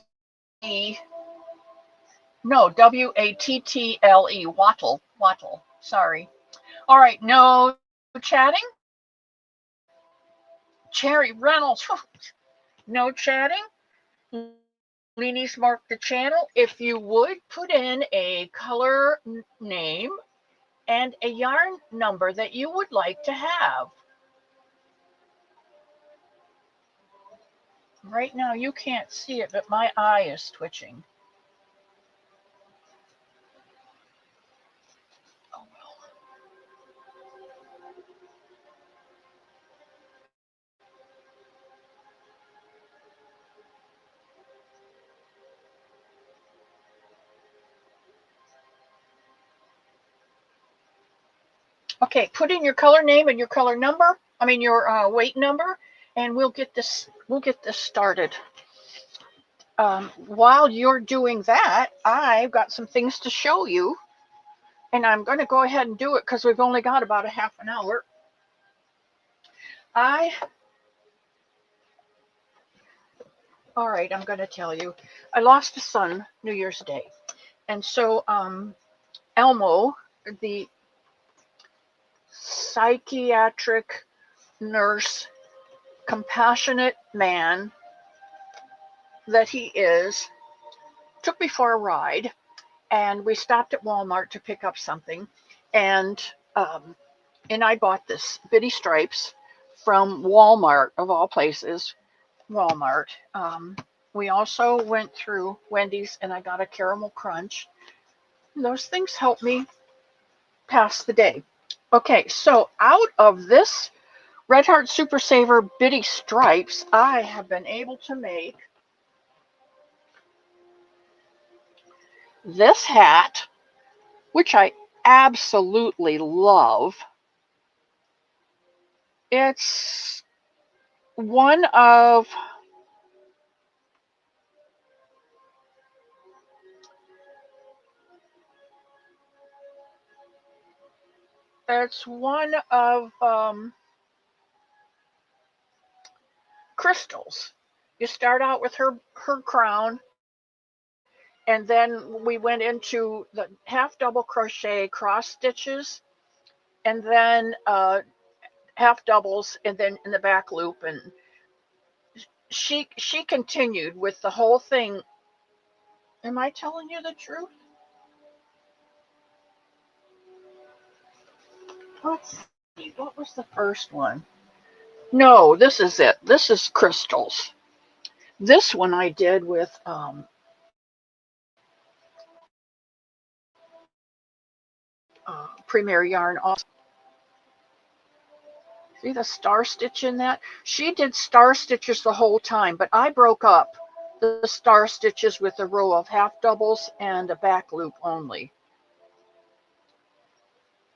No, W-A-T-T-L-E. Wattle. Wattle. Sorry. All right, no chatting. Cherry Reynolds. No chatting. Leanie's marked the channel. If you would put in a color name and a yarn number that you would like to have. Right now you can't see it, but my eye is twitching. Oh well. Okay, put in your color name and your color number. I mean your weight number, and we'll get this started. While you're doing that, I've got some things to show you, and I'm going to go ahead and do it because we've only got about a half an hour. All right, I'm going to tell you. I lost a son New Year's Day, and so Elmo, the psychiatric nurse, compassionate man that he is, took me for a ride, and we stopped at Walmart to pick up something, and I bought this Bitty Stripes from Walmart, of all places, Walmart. We also went through Wendy's, and I got a caramel crunch. Those things help me pass the day. Okay, so out of this Red Heart Super Saver Bitty Stripes, I have been able to make this hat, which I absolutely love. It's one of crystals. You start out with her crown, and then we went into the half double crochet cross stitches, and then half doubles, and then in the back loop. And she continued with the whole thing. Am I telling you the truth? Let's see, what was the first one? No, this is it. This is crystals. This one I did with Premier Yarn. Also, see the star stitch in that? She did star stitches the whole time, but I broke up the star stitches with a row of half doubles and a back loop only.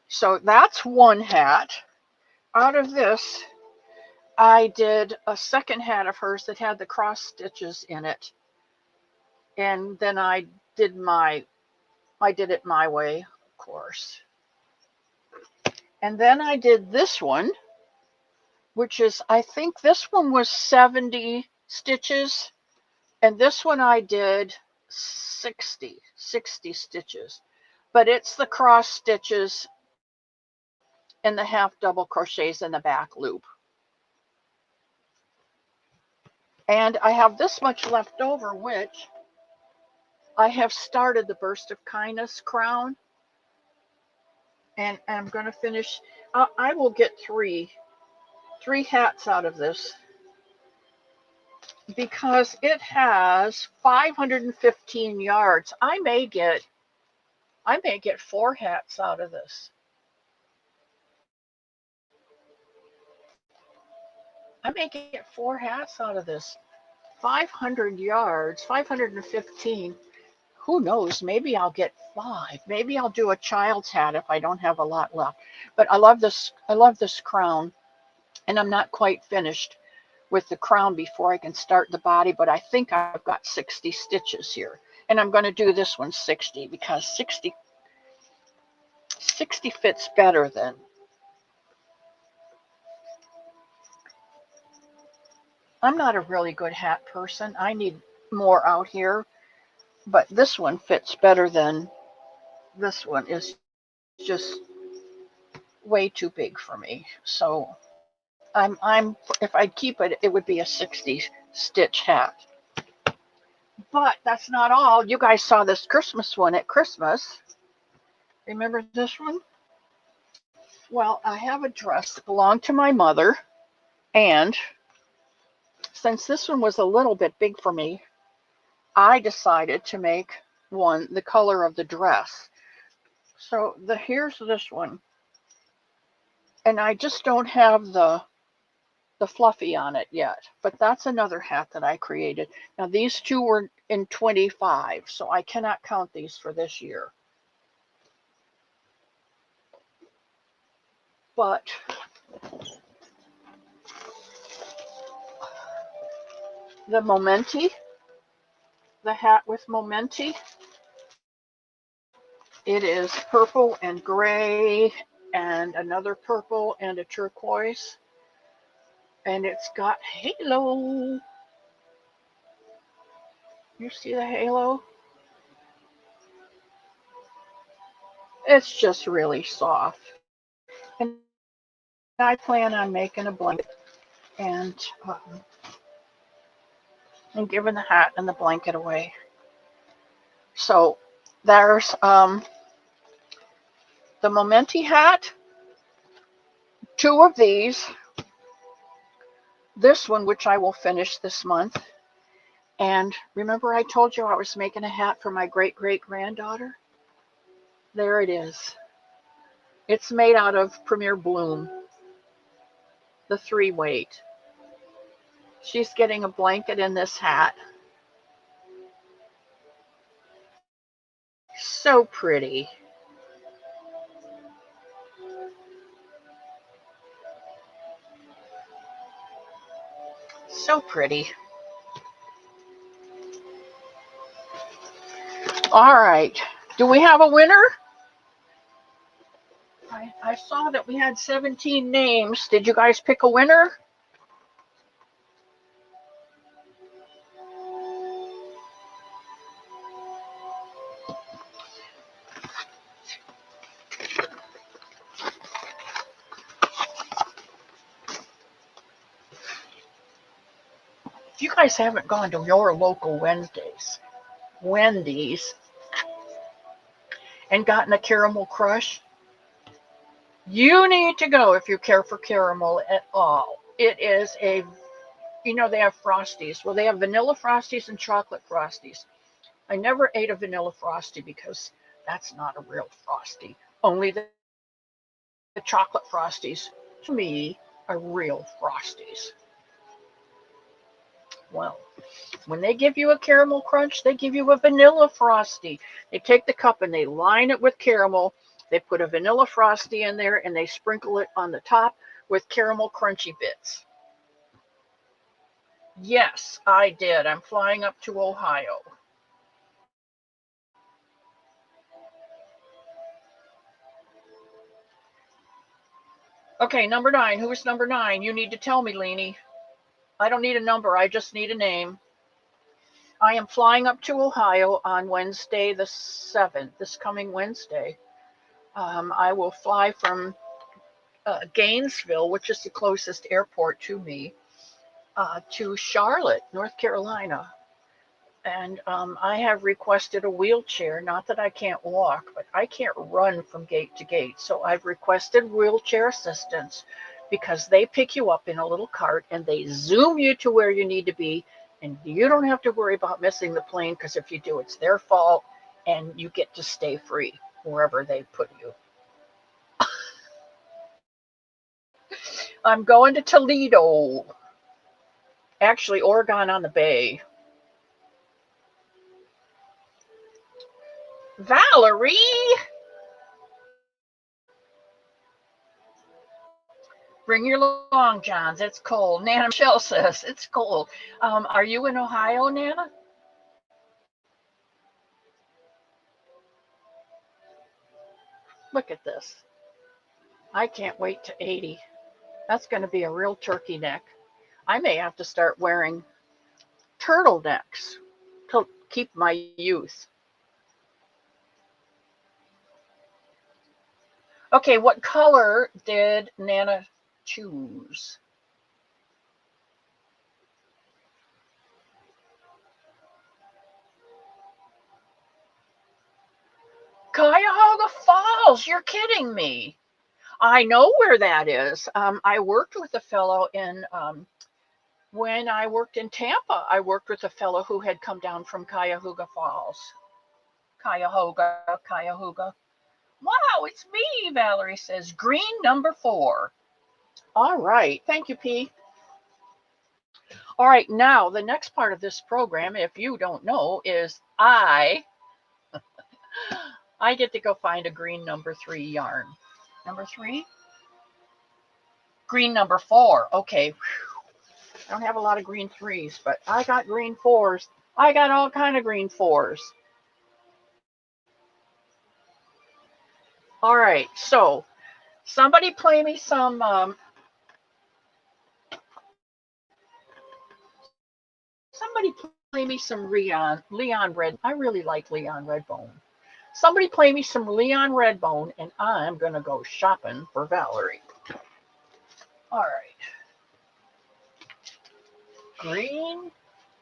So that's one hat. Out of this, I did a second hat of hers that had the cross stitches in it. And then I did it my way, of course. And then I did this one, which is, I think this one was 70 stitches. And this one I did 60 stitches. But it's the cross stitches and the half double crochets in the back loop. And I have this much left over, which I have started the Burst of Kindness crown. And I'm going to finish. I will get three hats out of this because it has 515 yards. I may get 4 hats out of this. I may get 4 hats out of this. 500 yards, 515. Who knows? Maybe I'll get 5. Maybe I'll do a child's hat if I don't have a lot left. But I love this. I love this crown, and I'm not quite finished with the crown before I can start the body, but I think I've got 60 stitches here. And I'm going to do this one 60 because 60 fits better than. I'm not a really good hat person. I need more out here, but this one fits better than this one. Is just way too big for me. So I'm if I'd keep it, it would be a 60 stitch hat. But that's not all. You guys saw this Christmas one at Christmas. Remember this one? Well, I have a dress that belonged to my mother, and since this one was a little bit big for me, I decided to make one the color of the dress. So here's this one, and I just don't have the fluffy on it yet, but that's another hat that I created. Now these two were in 25, so I cannot count these for this year. But the Momenti, the hat with Momenti, it is purple and gray and another purple and a turquoise, and it's got halo. You see the halo? It's just really soft. And I plan on making a blanket and giving the hat and the blanket away. So there's the Momenti hat, 2 of these, this one, which I will finish this month. And remember I told you I was making a hat for my great-great-granddaughter? There it is. It's made out of Premier Bloom, the 3-weight. She's getting a blanket in this hat. So pretty. So pretty. All right. Do we have a winner? I saw that we had 17 names. Did you guys pick a winner? If you guys haven't gone to your local Wendy's, and gotten a caramel crush, you need to go if you care for caramel at all. It is they have Frosties. Well, they have vanilla Frosties and chocolate Frosties. I never ate a vanilla Frosty because that's not a real Frosty. Only the chocolate Frosties, to me, are real Frosties. Well, when they give you a caramel crunch, they give you a vanilla Frosty. They take the cup and they line it with caramel. They put a vanilla Frosty in there and they sprinkle it on the top with caramel crunchy bits. Yes, I did. I'm flying up to Ohio. Okay, number 9. Who is number 9? You need to tell me, Leanie. I don't need a number. I just need a name. I am flying up to Ohio on Wednesday the 7th, this coming Wednesday. I will fly from Gainesville, which is the closest airport to me, to Charlotte, North Carolina. And I have requested a wheelchair. Not that I can't walk, but I can't run from gate to gate. So I've requested wheelchair assistance because they pick you up in a little cart and they zoom you to where you need to be. And you don't have to worry about missing the plane because if you do, it's their fault and you get to stay free wherever they put you. I'm going to Toledo. Actually, Oregon on the Bay. Valerie! Bring your long johns. It's cold. Nana Michelle says it's cold. Are you in Ohio, Nana? Look at this. I can't wait to 80. That's going to be a real turkey neck. I may have to start wearing turtlenecks to keep my youth. Okay, what color did Nana choose? Cuyahoga Falls, you're kidding me. I know where that is. I worked with a fellow when I worked in Tampa. I worked with a fellow who had come down from Cuyahoga Falls. Cuyahoga. Wow, it's me, Valerie says. Green number 4. All right. Thank you, P. All right. Now, the next part of this program, if you don't know, is I get to go find a green number 3 yarn. Number 3? Green number 4. Okay. I don't have a lot of green 3s, but I got green 4s. I got all kind of green 4s. All right. So, somebody play me some Leon Red. I really like Leon Redbone. Somebody play me some Leon Redbone, and I'm gonna go shopping for Valerie. All right. Green,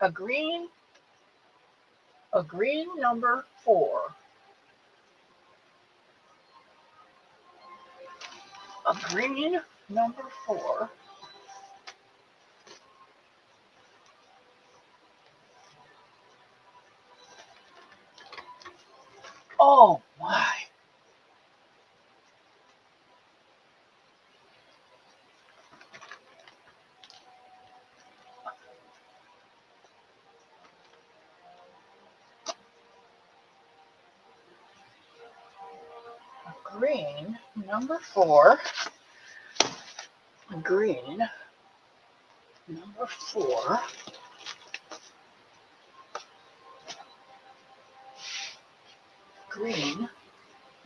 a green number 4. A green number 4. Oh my. Green number 4. Green number 4. Green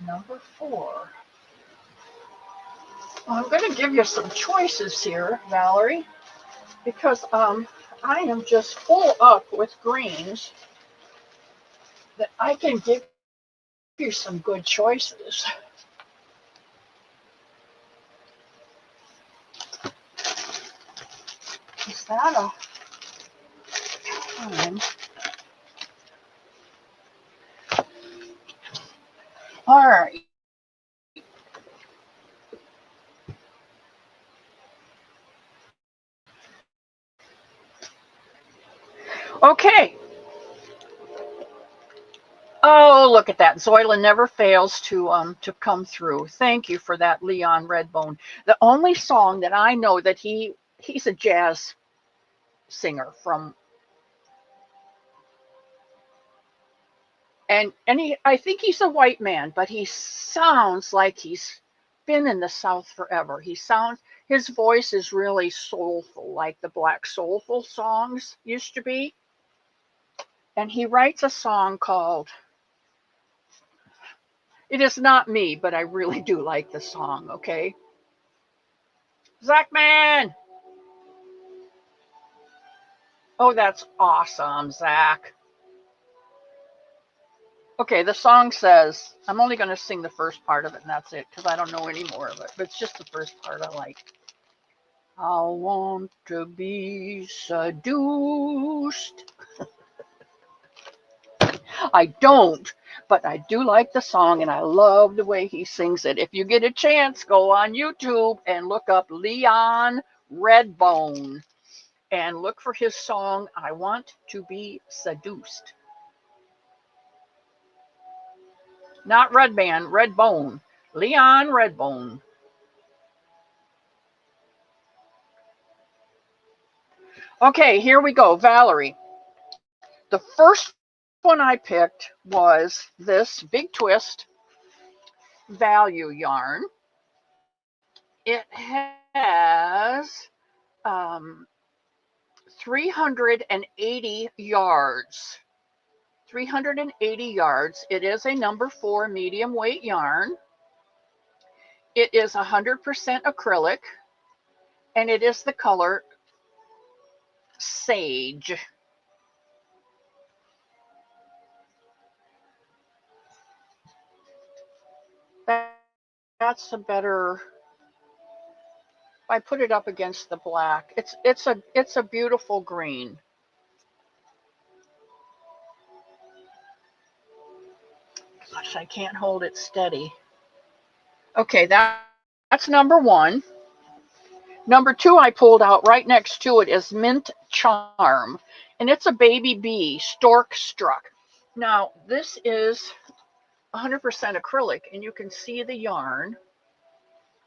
number 4. Well, I'm going to give you some choices here, Valerie, because I am just full up with greens that I can give you some good choices. Is that a time? All right. Okay. Oh, look at that. Zoila never fails to come through. Thank you for that, Leon Redbone. The only song that I know that he's a jazz singer from, and I think he's a white man, but he sounds like he's been in the South forever. His voice is really soulful, like the black soulful songs used to be. And he writes a song called It Is Not Me, but I really do like the song, okay? Zachman! Oh, that's awesome, Zach. Okay, the song says, I'm only going to sing the first part of it, and that's it, because I don't know any more of it, but it's just the first part I like. I want to be seduced. I don't, but I do like the song, and I love the way he sings it. If you get a chance, go on YouTube and look up Leon Redbone and look for his song, I Want to Be Seduced. Not Redman, Redbone. Leon Redbone. Okay, here we go. Valerie. The first one I picked was this Big Twist value yarn. It has 380 yards. 380 yards. It is a number 4 medium weight yarn. It is 100% acrylic, and it is the color sage. That's a better. If I put it up against the black, it's a beautiful green. Gosh, I can't hold it steady. Okay, that's number 1. Number 2 I pulled out right next to it is Mint Charm, and it's a baby bee, stork struck. Now, this is 100% acrylic, and you can see the yarn.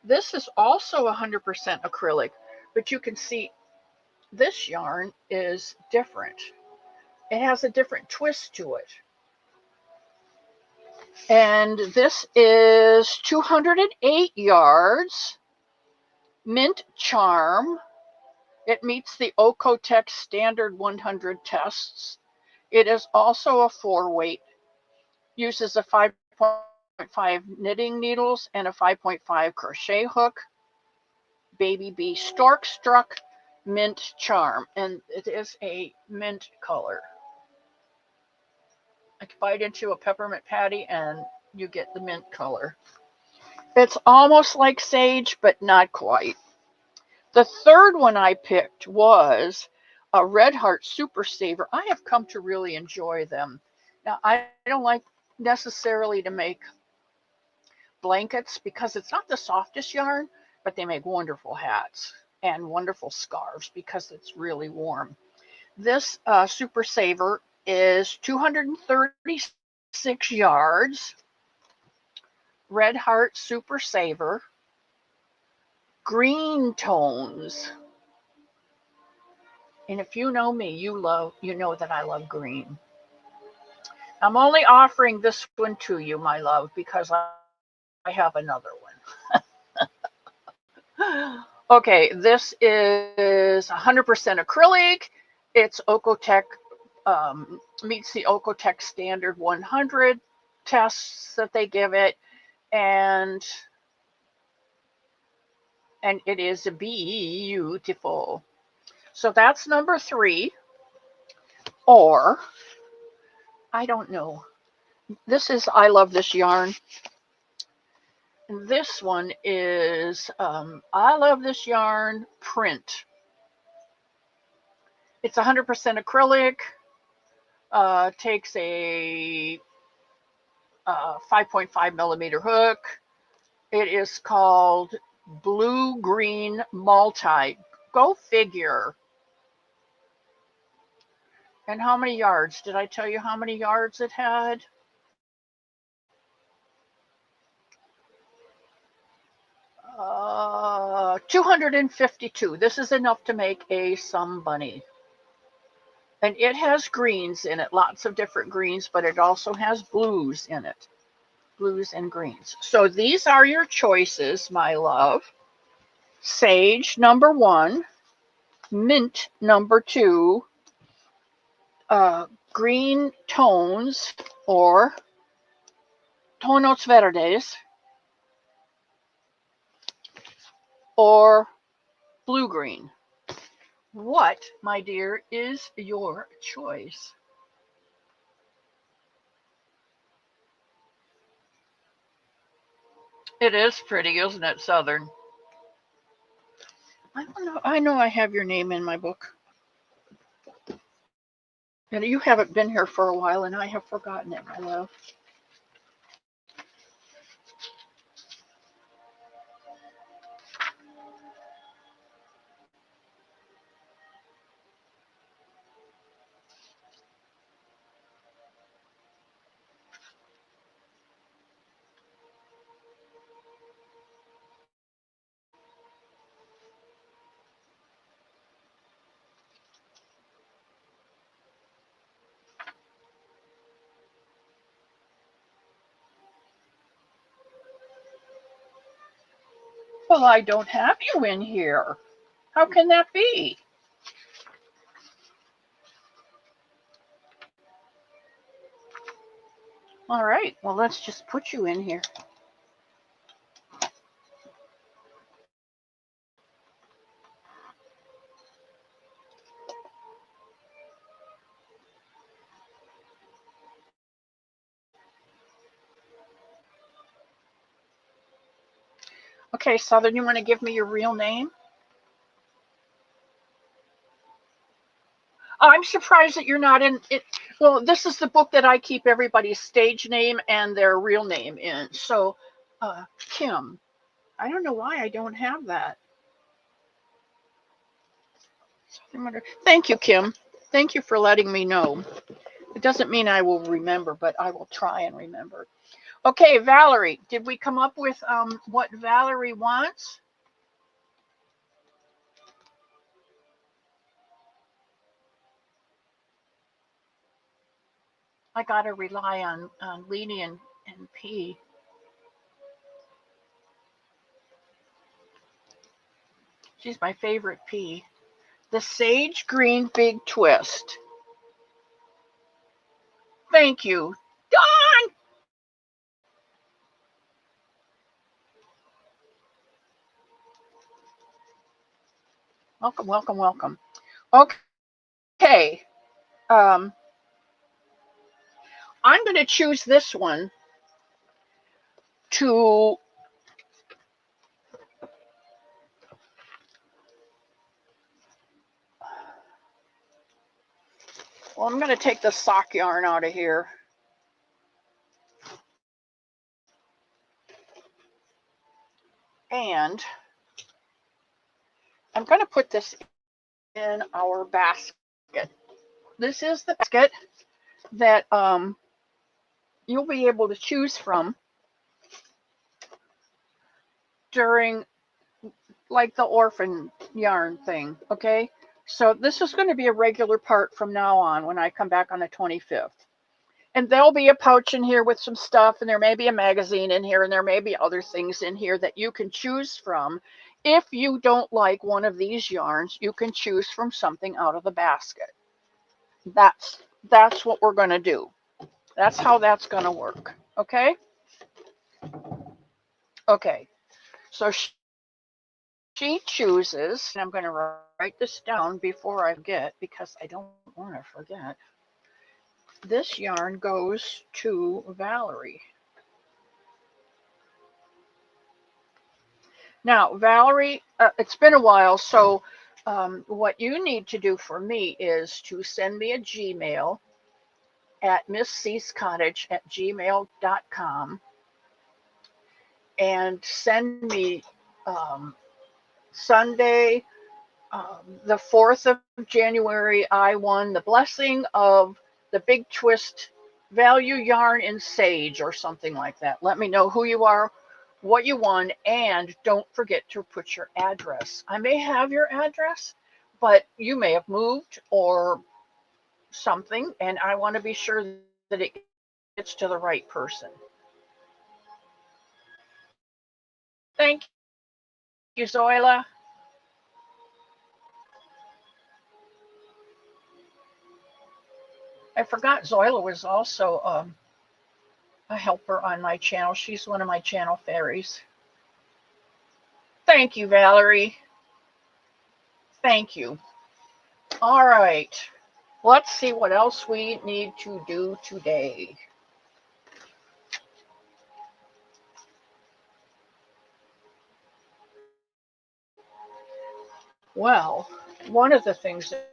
This is also 100% acrylic, but you can see this yarn is different. It has a different twist to it. And this is 208 yards, Mint Charm. It meets the Okotex standard 100 tests. It is also a 4-weight, uses a 5.5 knitting needles and a 5.5 crochet hook. Baby bee stork struck Mint Charm, and it is a mint color. I can bite into a peppermint patty and you get the mint color. It's almost like sage, but not quite. The third one I picked was a Red Heart Super Saver. I have come to really enjoy them. Now, I don't like necessarily to make blankets because it's not the softest yarn, but they make wonderful hats and wonderful scarves because it's really warm. This Super Saver is 236 yards. Red Heart Super Saver. Green tones. And if you know me, you know that I love green. I'm only offering this one to you, my love, because I have another one. Okay, this is 100% acrylic. It's Okotex, meets the Okotex standard 100 tests that they give it, and it is beautiful. So that's number 3. Or, I don't know. This is, I love this yarn. This one is, I love this yarn print. It's 100% acrylic. Takes a 5.5 millimeter hook. It is called Blue Green Multi. Go figure. And how many yards? Did I tell you how many yards it had? 252. This is enough to make a Somebunny. And it has greens in it, lots of different greens, but it also has blues in it. Blues and greens. So these are your choices, my love. Sage, number 1. Mint, number 2. Green tones, or tonos verdes, or blue-green. What, my dear, is your choice? It is pretty, isn't it, Southern? I don't know. I know I have your name in my book. And you haven't been here for a while, and I have forgotten it, my love. Well, I don't have you in here. How can that be? All right, well, let's just put you in here. Okay, Southern, you want to give me your real name? I'm surprised that you're not in it. Well, this is the book that I keep everybody's stage name and their real name in. So, Kim, I don't know why I don't have that. Thank you, Kim. Thank you for letting me know. It doesn't mean I will remember, but I will try and remember. Okay, Valerie, did we come up with what Valerie wants? I gotta rely on Leanie and P. She's my favorite P. The Sage Green Big Twist. Thank you. Dawn! Welcome, welcome, welcome. Okay. Um, I'm going to choose this one to. Well, I'm going to take the sock yarn out of here. And I'm going to put this in our basket. This is the basket that you'll be able to choose from during like the orphan yarn thing, okay? So this is going to be a regular part from now on when I come back on the 25th. And there'll be a pouch in here with some stuff, and there may be a magazine in here, and there may be other things in here that you can choose from. If you don't like one of these yarns, you can choose from something out of the basket. That's what we're going to do. That's how that's going to work. Okay? Okay. So she chooses, and I'm going to write this down before I forget because I don't want to forget. This yarn goes to Valerie. Now, Valerie, it's been a while, so what you need to do for me is to send me a Gmail at misscecottage@gmail.com and send me Sunday, the 4th of January, I won the blessing of the Big Twist Value Yarn in Sage or something like that. Let me know who you are, what you won, and don't forget to put your address. I may have your address, but you may have moved or something, and I want to be sure that it gets to the right person. Thank you, Zoila. I forgot Zoila was also a helper on my channel. She's one of my channel fairies. Thank you, Valerie. Thank you. All right. Let's see what else we need to do today. Well, one of the things that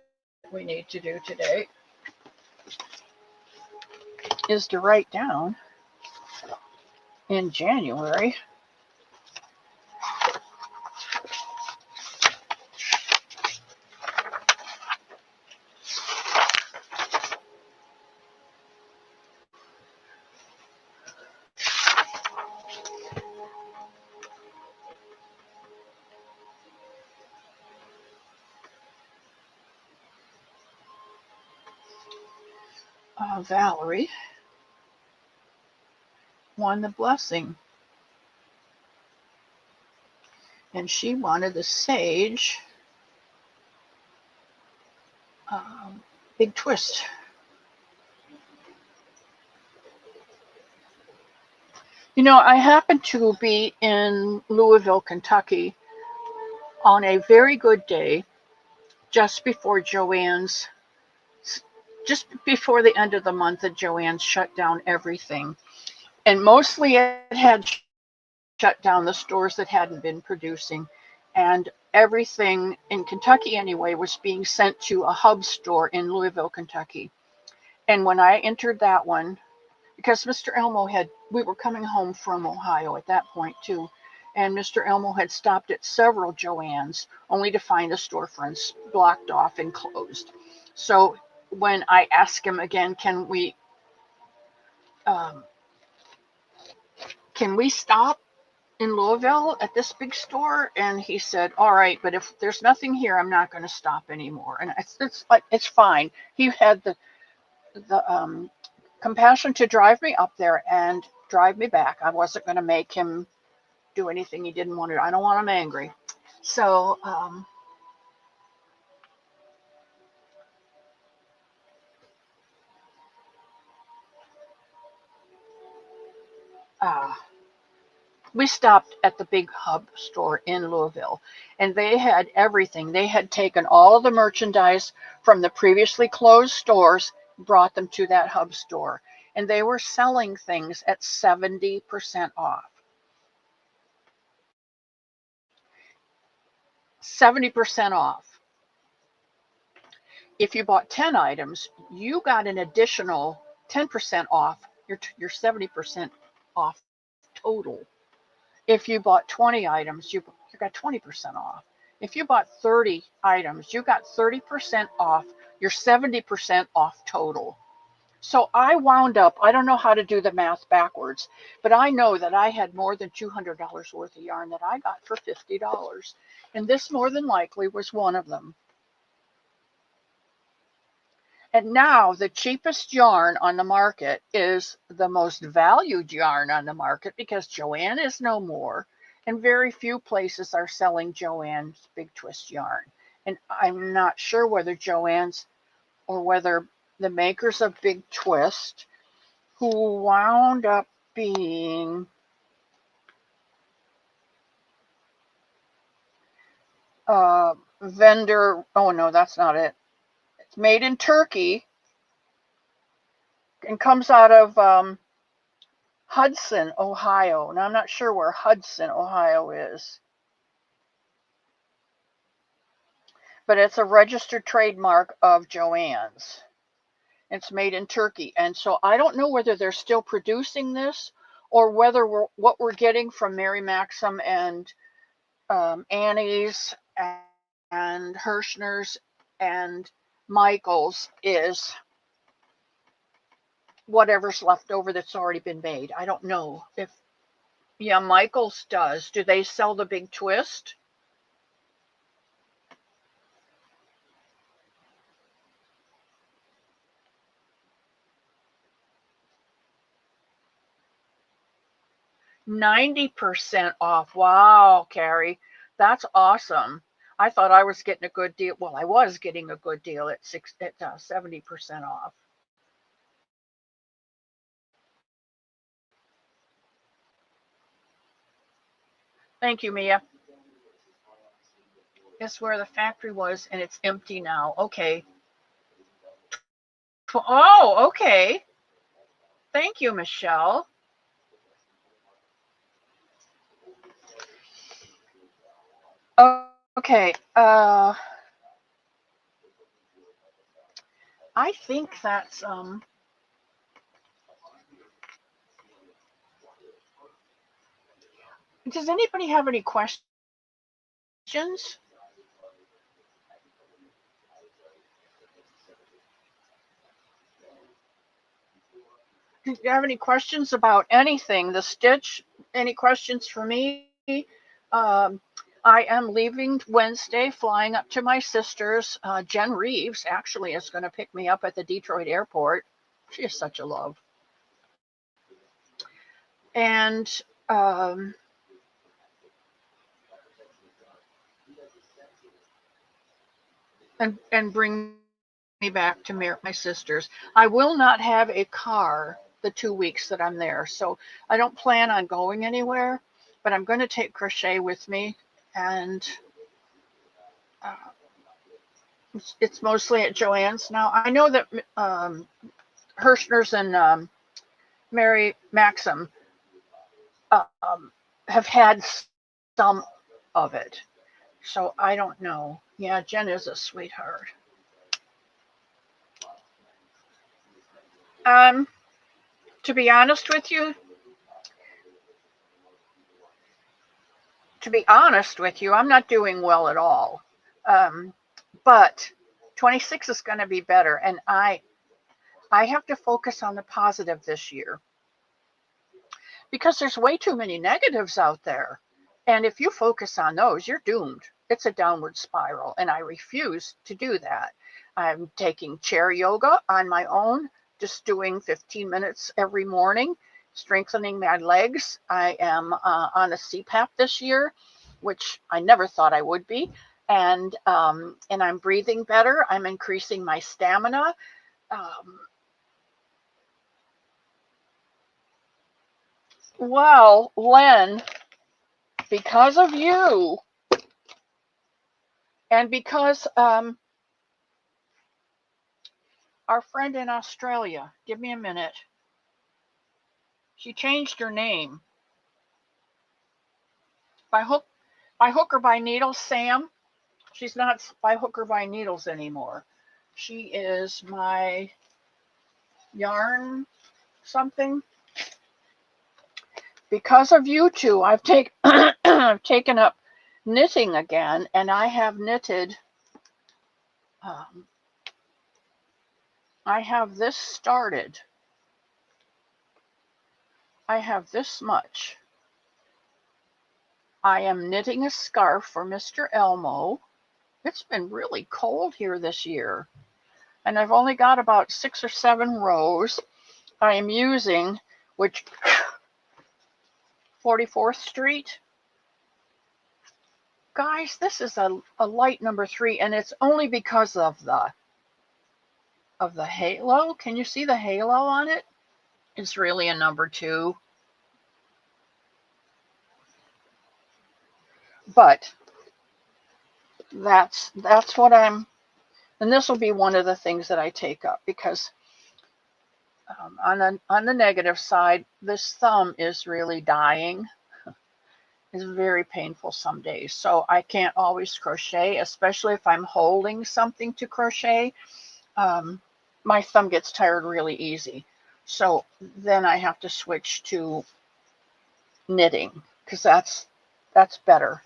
we need to do today is to write down in January Valerie won the blessing. And she wanted the sage big twist. You know, I happened to be in Louisville, Kentucky on a very good day just before Joann's, just before the end of the month that Joann's shut down everything. And mostly it had shut down the stores that hadn't been producing. And everything in Kentucky, anyway, was being sent to a hub store in Louisville, Kentucky. And when I entered that one, because Mr. Elmo had, we were coming home from Ohio at that point too, and Mr. Elmo had stopped at several Joann's only to find the storefronts blocked off and closed. So when I asked him again, um, can we stop in Louisville at this big store? And he said, all right, but if there's nothing here, I'm not going to stop anymore. And it's fine. He had the compassion to drive me up there and drive me back. I wasn't going to make him do anything he didn't want to do. I don't want him angry. So, uh, we stopped at the big hub store in Louisville, and they had everything. They had taken all of the merchandise from the previously closed stores, brought them to that hub store, and they were selling things at 70% off. 70% off. If you bought 10 items, you got an additional 10% off your 70% off total. If you bought 20 items, you got 20% off. If you bought 30 items, you got 30% off your 70% off total. So I wound up, I don't know how to do the math backwards, but I know that I had more than $200 worth of yarn that I got for $50. And this more than likely was one of them. And now the cheapest yarn on the market is the most valued yarn on the market because Joann is no more. And very few places are selling Joann's Big Twist yarn. And I'm not sure whether Joann's or whether the makers of Big Twist, who wound up being vendor, oh no, that's not it. It's made in Turkey and comes out of Hudson, Ohio. Now, I'm not sure where Hudson, Ohio is, but it's a registered trademark of Joann's. It's made in Turkey. And so I don't know whether they're still producing this or whether what we're getting from Mary Maxim and Annie's and Hirschner's and Michael's is whatever's left over that's already been made. I don't know if, yeah, Michael's does. Do they sell the Big Twist? $90% off. Wow, Carrie, that's awesome. I thought I was getting a good deal. Well, I was getting a good deal at 70% off. Thank you, Mia. Guess where the factory was, and it's empty now. Okay. Oh, okay. Thank you, Michelle. Okay. I think that's does anybody have any questions? Do you have any questions about anything? The stitch? Any questions for me? Um, I am leaving Wednesday, flying up to my sister's. Jen Reeves actually is going to pick me up at the Detroit airport. She is such a love. And um, and bring me back to my sisters. I will not have a car the 2 weeks that I'm there, so I don't plan on going anywhere, but I'm going to take crochet with me, and uh, it's mostly at Joann's now. I know that Hirschner's and Mary Maxim have had some of it, so I don't know. Yeah, Jen is a sweetheart. Um, to be honest with you, I'm not doing well at all. Um, but 26 is going to be better, and I have to focus on the positive this year because there's way too many negatives out there. And if you focus on those, you're doomed. It's a downward spiral, and I refuse to do that. I'm taking chair yoga on my own, just doing 15 minutes every morning, strengthening my legs. I am on a CPAP this year, which I never thought I would be. And I'm breathing better. I'm increasing my stamina. Um, well, Len, because of you, and because our friend in Australia, give me a minute. She changed her name. By hook or by needles, Sam. She's not by hook or by needles anymore. She is my yarn something. Because of you two, I've taken up knitting again, and I have knitted. I have this started. I have this much. I am knitting a scarf for Mr. Elmo. It's been really cold here this year, and I've only got about 6 or 7 rows. I am using, which 44th Street. Guys, this is a light number 3, and it's only because of the halo. Can you see the halo on it? It's really a number 2. But that's what I'm, and this will be one of the things that I take up, because on the negative side, this thumb is really dying. It's very painful some days, so I can't always crochet, especially if I'm holding something to crochet. My thumb gets tired really easy, so then I have to switch to knitting, because that's better.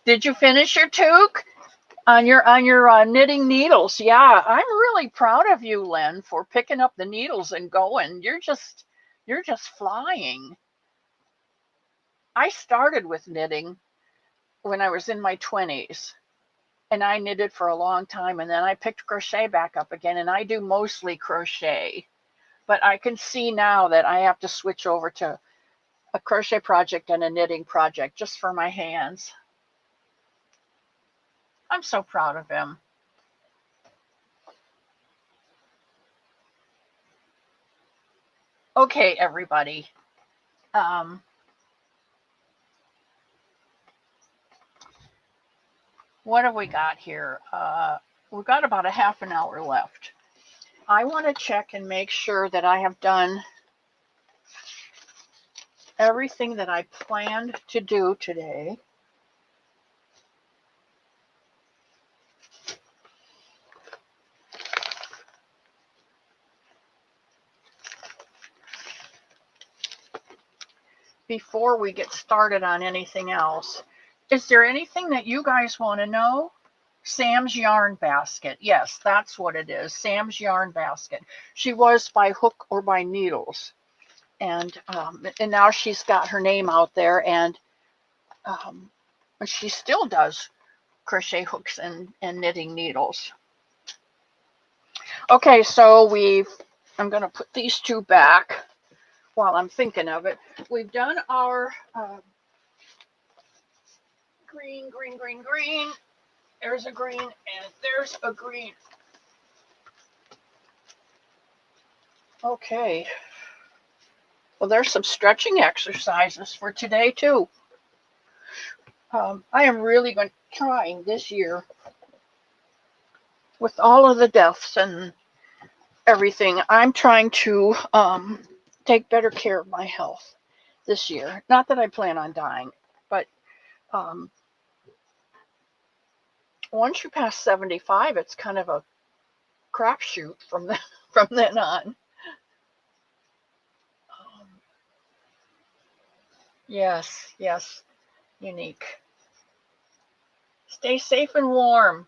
Did you finish your toque on your knitting needles? Yeah, I'm really proud of you, Len, for picking up the needles and going. You're just flying. I started with knitting when I was in my 20s, and I knitted for a long time, and then I picked crochet back up again, and I do mostly crochet. But I can see now that I have to switch over to a crochet project and a knitting project just for my hands. I'm so proud of him. Okay, everybody. What have we got here? We've got about a half an hour left. I want to check and make sure that I have done everything that I planned to do today. Before we get started on anything else, is there anything that you guys want to know? Sam's Yarn Basket. Yes, that's what it is. Sam's Yarn Basket. She was by hook or by needles. And now she's got her name out there, and she still does crochet hooks and knitting needles. Okay, so I'm going to put these two back while I'm thinking of it. We've done our green, green, green, green. There's a green, and there's a green. Okay. Well, there's some stretching exercises for today, too. I am really trying this year, with all of the deaths and everything, I'm trying to take better care of my health this year. Not that I plan on dying, but once you pass 75, it's kind of a crapshoot from then on. Yes, yes, unique. Stay safe and warm.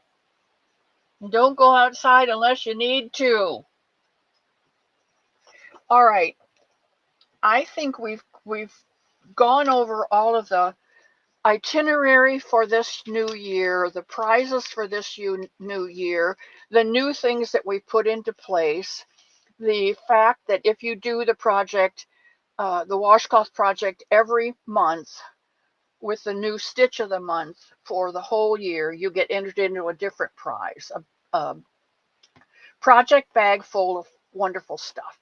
Don't go outside unless you need to. All right. I think we've gone over all of the itinerary for this new year, the prizes for this new year, the new things that we put into place, the fact that if you do the project, the washcloth project every month with the new stitch of the month for the whole year, you get entered into a different prize, a project bag full of wonderful stuff.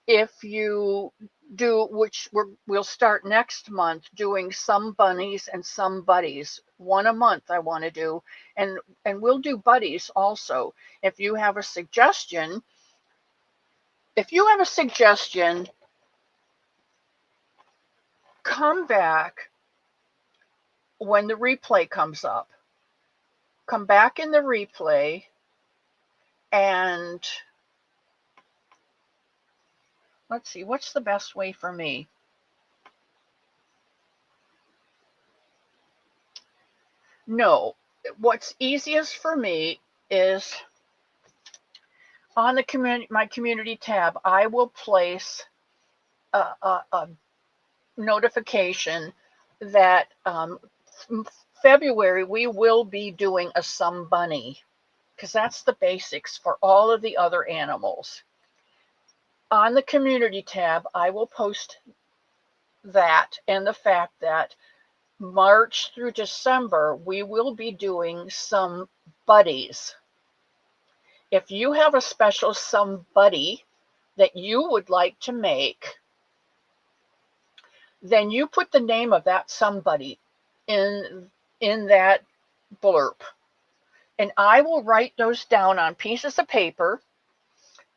If you do, which we'll start next month, doing some bunnies and some buddies, one a month I want to do, and we'll do buddies also. If you have a suggestion, come back when the replay comes up. Come back in the replay and let's see, what's the best way for me? No, what's easiest for me is on the my community tab, I will place a notification that February we will be doing a Somebunny, because that's the basics for all of the other animals. On the community tab, I will post that and the fact that March through December, we will be doing some buddies. If you have a special somebody that you would like to make, then you put the name of that somebody in that blurb. And I will write those down on pieces of paper.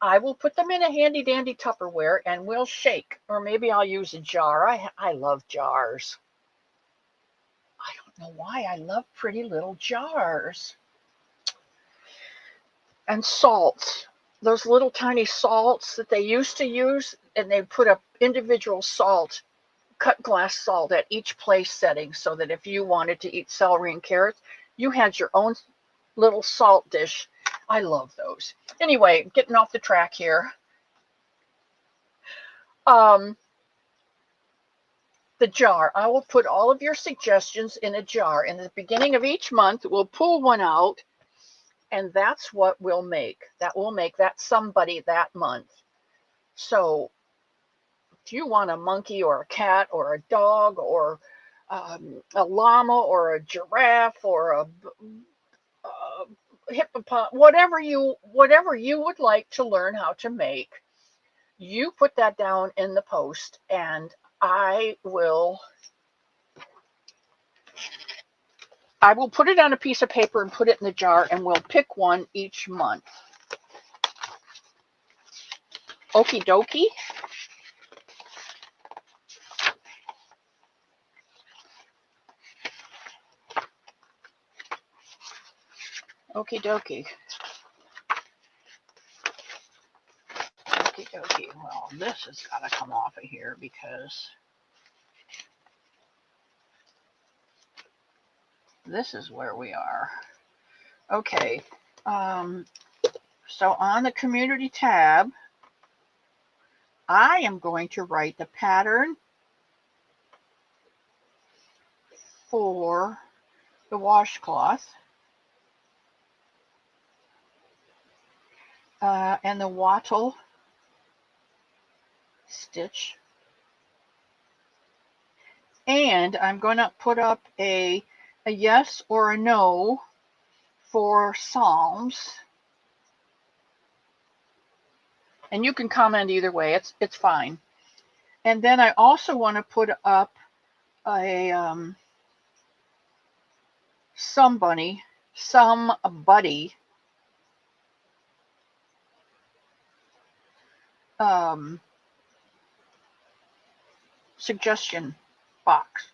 I will put them in a handy dandy Tupperware and we'll shake. Or maybe I'll use a jar. I love jars. I don't know why. I love pretty little jars. And salts. Those little tiny salts that they used to use, and they put a individual salt, cut glass salt at each place setting, so that if you wanted to eat celery and carrots, you had your own little salt dish. I love those. Anyway, getting off the track here. The jar. I will put all of your suggestions in a jar. In the beginning of each month, we'll pull one out, and that's what we'll make. That will make that somebody that month. So if you want a monkey or a cat or a dog or a llama or a giraffe or a hippopotamus, whatever you would like to learn how to make, you put that down in the post, and I will put it on a piece of paper and put it in the jar, and we'll pick one each month. Okie dokie. Okie dokie. Okie dokie. Well, this has got to come off of here because this is where we are. Okay. So on the community tab, I am going to write the pattern for the washcloth. and the wattle stitch. And I'm going to put up a yes or a no for Psalms. And you can comment either way. It's fine. And then I also want to put up a somebody suggestion box.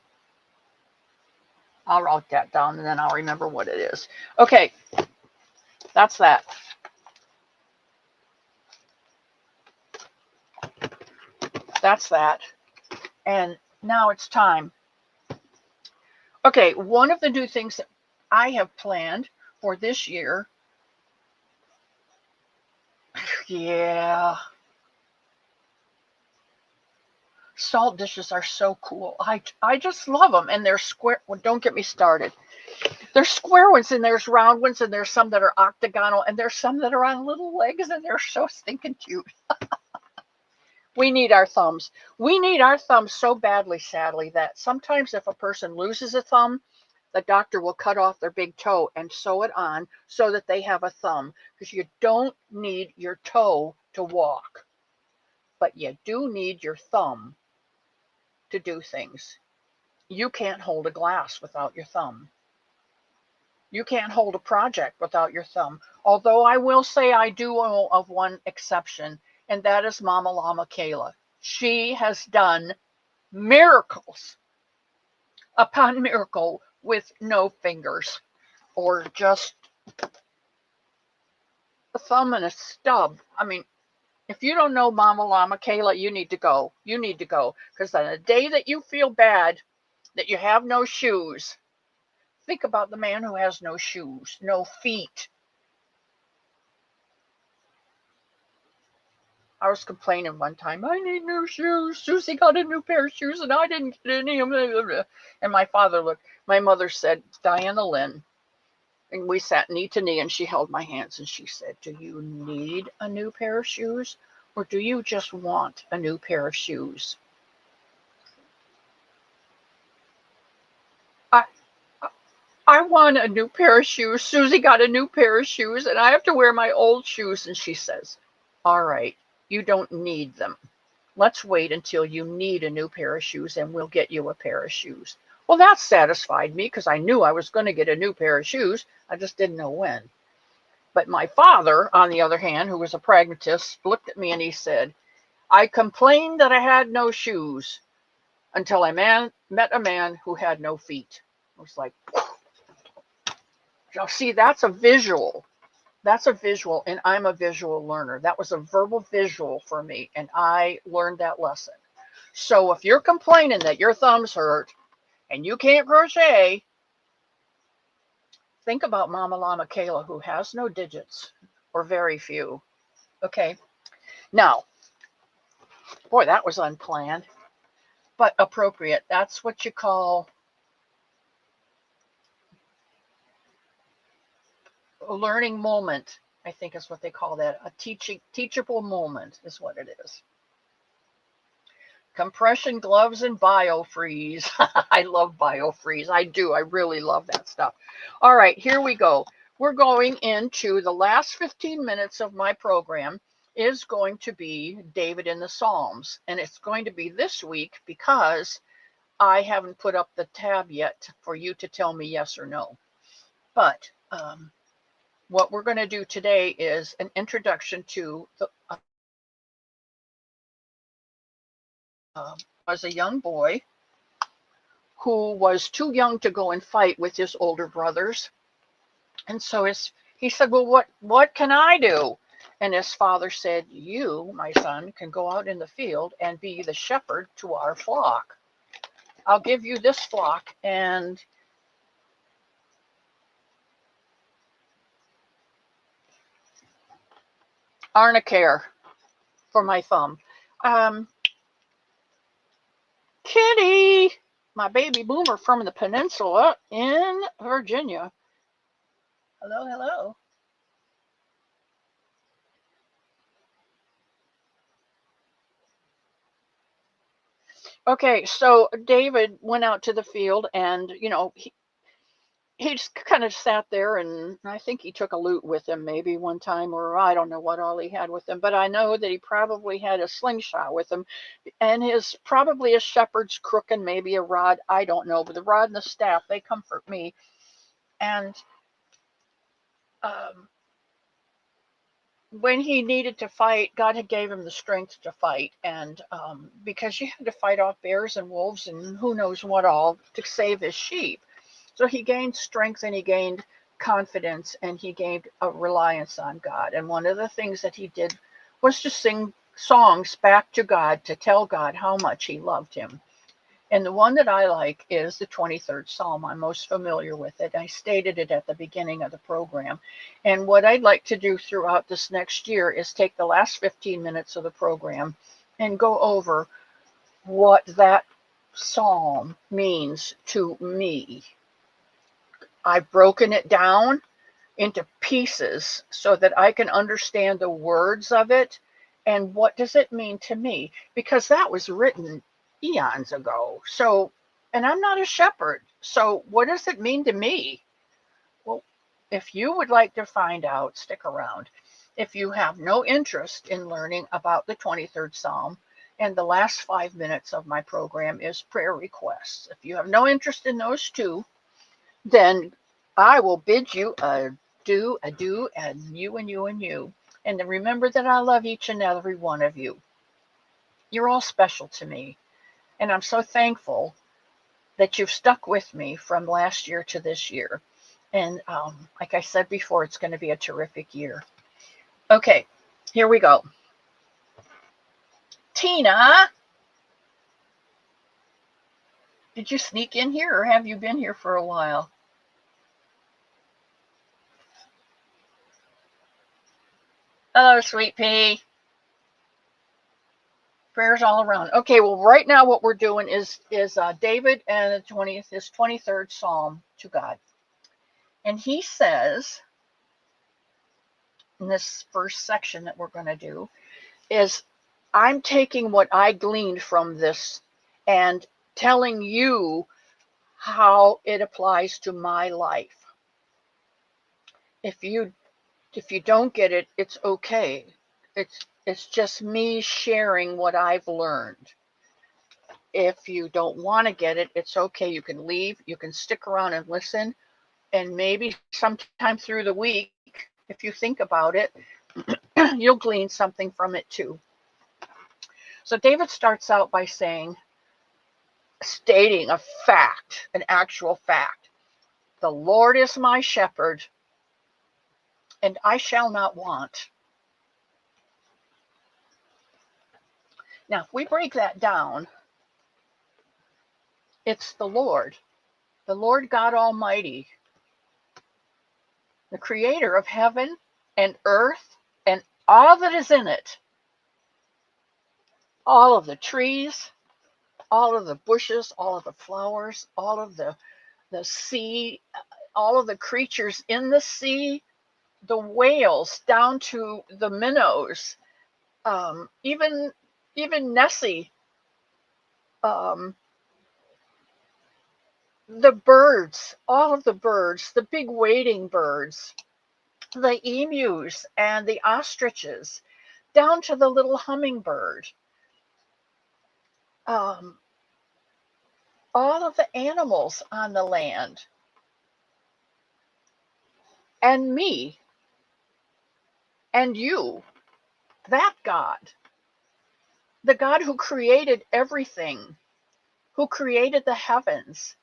I'll write that down and then I'll remember what it is. Okay, that's that. That's that. And now it's time. Okay, one of the new things that I have planned for this year. Yeah. Salt dishes are so cool. I just love them. And they're square. Well, don't get me started. There's square ones and there's round ones and there's some that are octagonal and there's some that are on little legs and they're so stinking cute. We need our thumbs. We need our thumbs so badly, sadly, that sometimes if a person loses a thumb, the doctor will cut off their big toe and sew it on so that they have a thumb, because you don't need your toe to walk, but you do need your thumb to do things. You can't hold a glass without your thumb. You can't hold a project without your thumb. Although I will say I do know of one exception, and that is Mama Llama Kayla. She has done miracles upon miracle with no fingers, or just a thumb and a stub. I mean, if you don't know Mama Llama Kayla, you need to go. You need to go. Because on the day that you feel bad that you have no shoes, think about the man who has no shoes, no feet. I was complaining one time, I need new shoes. Susie got a new pair of shoes and I didn't get any of them. And my father looked, my mother said, Diana Lynn. And we sat knee to knee and she held my hands and she said, do you need a new pair of shoes or do you just want a new pair of shoes? I, I want a new pair of shoes. Susie got a new pair of shoes and I have to wear my old shoes. And she says, all right, you don't need them. Let's wait until you need a new pair of shoes and we'll get you a pair of shoes. Well, that satisfied me because I knew I was going to get a new pair of shoes. I just didn't know when. But my father, on the other hand, who was a pragmatist, looked at me and he said, I complained that I had no shoes until I met a man who had no feet. I was like, see, that's a visual. That's a visual, and I'm a visual learner. That was a verbal visual for me, and I learned that lesson. So if you're complaining that your thumbs hurt and you can't crochet, think about Mama Llama Kayla, who has no digits, or very few. Okay. Now, boy, that was unplanned, but appropriate. That's what you call a learning moment, I think is what they call that. A teachable moment is what it is. Compression gloves and biofreeze. I love biofreeze. I do. I really love that stuff. All right, here we go. We're going into the last 15 minutes of my program is going to be David in the Psalms. And it's going to be this week because I haven't put up the tab yet for you to tell me yes or no. But what we're going to do today is an introduction to the as a young boy who was too young to go and fight with his older brothers. And so he said, well, what can I do? And his father said, you, my son, can go out in the field and be the shepherd to our flock. I'll give you this flock and arnicare for my thumb. Kitty, my baby boomer from the peninsula in Virginia. Hello, hello. Okay, so David went out to the field and, he just kind of sat there, and I think he took a lute with him maybe one time, or I don't know what all he had with him, but I know that he probably had a slingshot with him and his probably a shepherd's crook and maybe a rod. I don't know, but the rod and the staff, they comfort me. And um, when he needed to fight, God had gave him the strength to fight, and because you had to fight off bears and wolves and who knows what all to save his sheep. So he gained strength and he gained confidence and he gained a reliance on God. And one of the things that he did was to sing songs back to God to tell God how much he loved him. And the one that I like is the 23rd Psalm. I'm most familiar with it. I stated it at the beginning of the program. And what I'd like to do throughout this next year is take the last 15 minutes of the program and go over what that psalm means to me. I've broken it down into pieces so that I can understand the words of it and what does it mean to me, because that was written eons ago. So, and I'm not a shepherd. So, what does it mean to me? Well, if you would like to find out, stick around. If you have no interest in learning about the 23rd Psalm, and the last 5 minutes of my program is prayer requests. If you have no interest in those two, then I will bid you adieu, adieu, and you and you and you. And then remember that I love each and every one of you. You're all special to me. And I'm so thankful that you've stuck with me from last year to this year. And like I said before, it's going to be a terrific year. Okay, here we go. Tina, did you sneak in here or have you been here for a while? Hello, sweet pea. Prayers all around. Okay, well, right now what we're doing is David and the 20th, his 23rd Psalm to God. And he says, in this first section that we're going to do, is I'm taking what I gleaned from this and telling you how it applies to my life. If you don't get it, it's okay. It's just me sharing what I've learned. If you don't want to get it, it's okay. You can leave. You can stick around and listen. And maybe sometime through the week, if you think about it, you'll glean something from it too. So David starts out by stating a fact, an actual fact. The Lord is my shepherd, and I shall not want. Now, if we break that down, it's the Lord God Almighty, the creator of heaven and earth and all that is in it, all of the trees, all of the bushes, all of the flowers, all of the sea, all of the creatures in the sea, the whales down to the minnows, even Nessie, um, the birds, all of the birds, the big wading birds, the emus and the ostriches, down to the little hummingbird, um, all of the animals on the land, and me and you, that God, the God who created everything, who created the heavens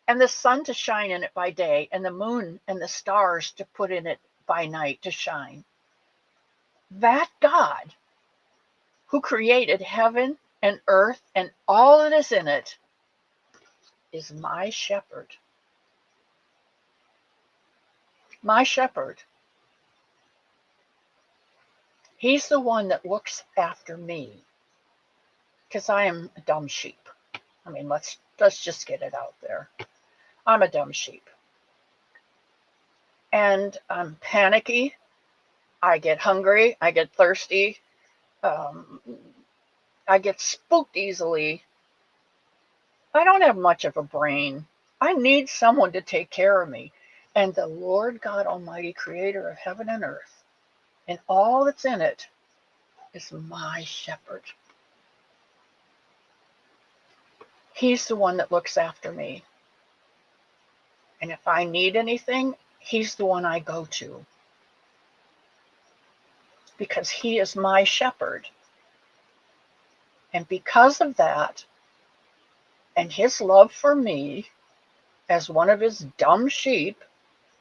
and the sun to shine in it by day and the moon and the stars to put in it by night to shine. That God who created heaven and earth and all that is in it is my shepherd. My shepherd. He's the one that looks after me because I am a dumb sheep. I mean, let's just get it out there. I'm a dumb sheep. And I'm panicky. I get hungry. I get thirsty. Um, I get spooked easily. I don't have much of a brain. I need someone to take care of me. And the Lord God Almighty, creator of heaven and earth, and all that's in it, is my shepherd. He's the one that looks after me. And if I need anything, he's the one I go to. Because he is my shepherd. And because of that, and his love for me as one of his dumb sheep,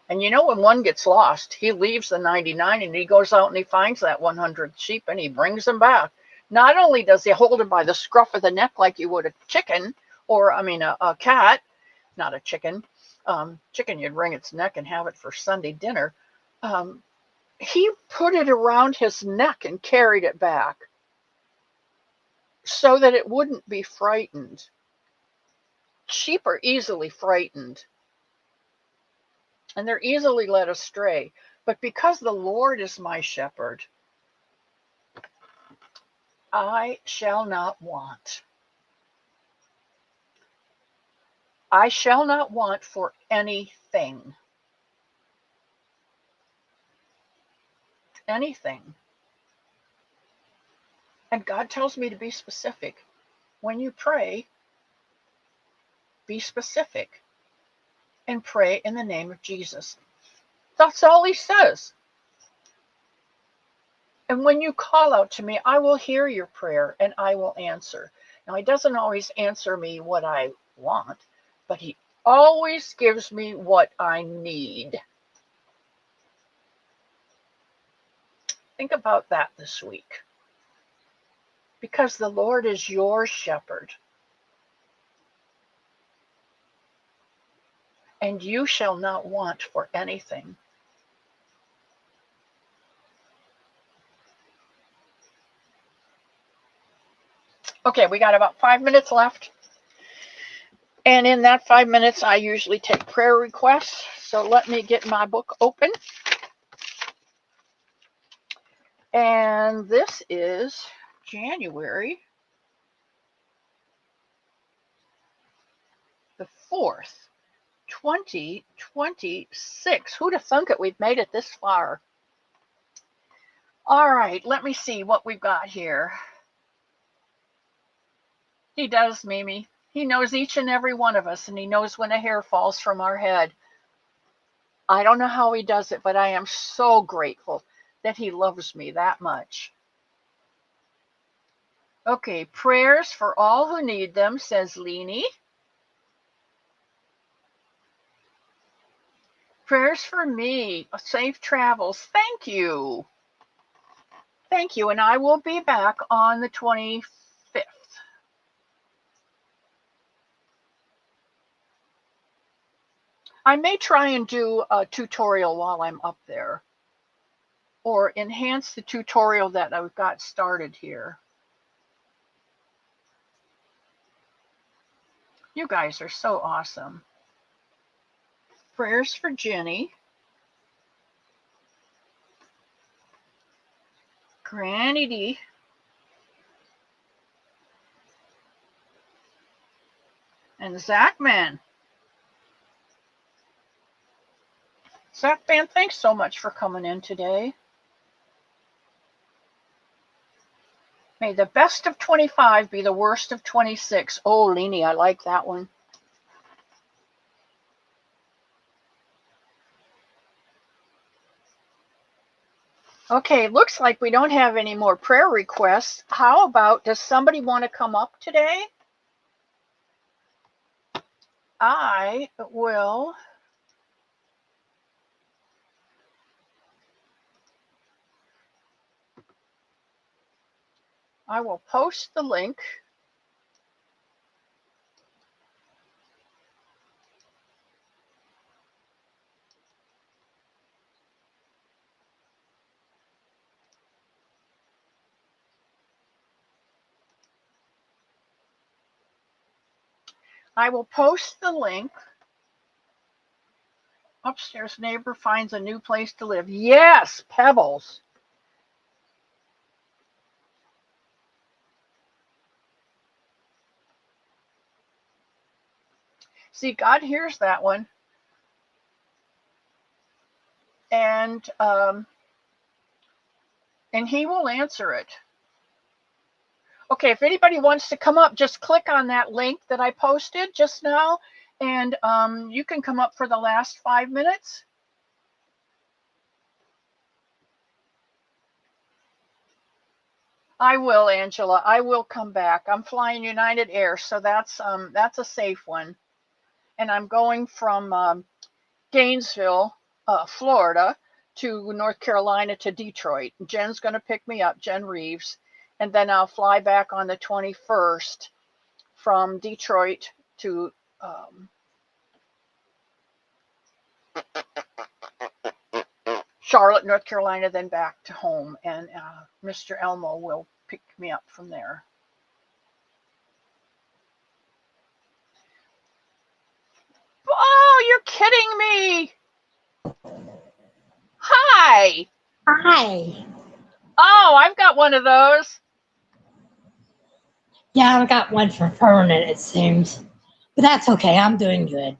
and you know when one gets lost, he leaves the 99 and he goes out and he finds that 100 sheep and he brings them back. Not only does he hold him by the scruff of the neck like you would a chicken, or a cat, not a chicken. Chicken, you'd wring its neck and have it for Sunday dinner. He put it around his neck and carried it back so that it wouldn't be frightened. Sheep are easily frightened and they're easily led astray. But because the Lord is my shepherd, I shall not want. I shall not want for anything. Anything. And God tells me to be specific. When you pray, be specific and pray in the name of Jesus. That's all he says. And when you call out to me, I will hear your prayer and I will answer. Now, he doesn't always answer me what I want, but he always gives me what I need. Think about that this week. Because the Lord is your shepherd. And you shall not want for anything. Okay, we got about 5 minutes left. And in that 5 minutes, I usually take prayer requests. So let me get my book open. And this is January the 4th, 2026. Who'd have thunk it? We've made it this far. All right, let me see what we've got here. He does, Mimi. He knows each and every one of us, and he knows when a hair falls from our head. I don't know how he does it, but I am so grateful that he loves me that much. Okay, prayers for all who need them, says Leanie. Prayers for me, safe travels. Thank you. Thank you, and I will be back on the 25th. I may try and do a tutorial while I'm up there, or enhance the tutorial that I've got started here. You guys are so awesome. Prayers for Jenny. Granny D. And Zachman. Zachman, thanks so much for coming in today. May the best of 25 be the worst of 26. Oh, Leanie, I like that one. Okay, looks like we don't have any more prayer requests. How about, does somebody want to come up today? I will post the link. I will post the link. Upstairs neighbor finds a new place to live. Yes, Pebbles. See, God hears that one. And he will answer it. Okay, if anybody wants to come up, just click on that link that I posted just now, and you can come up for the last 5 minutes. I will, Angela. I will come back. I'm flying United Air, so that's a safe one. And I'm going from Gainesville, Florida, to North Carolina to Detroit. Jen's going to pick me up, Jen Reeves, and then I'll fly back on the 21st from Detroit to Charlotte, North Carolina, then back to home, and Mr. Elmo will pick me up from there. Oh, you're kidding me! Hi! Hi. Oh, I've got one of those. Yeah, I got one for permanent, it seems. But that's okay. I'm doing good.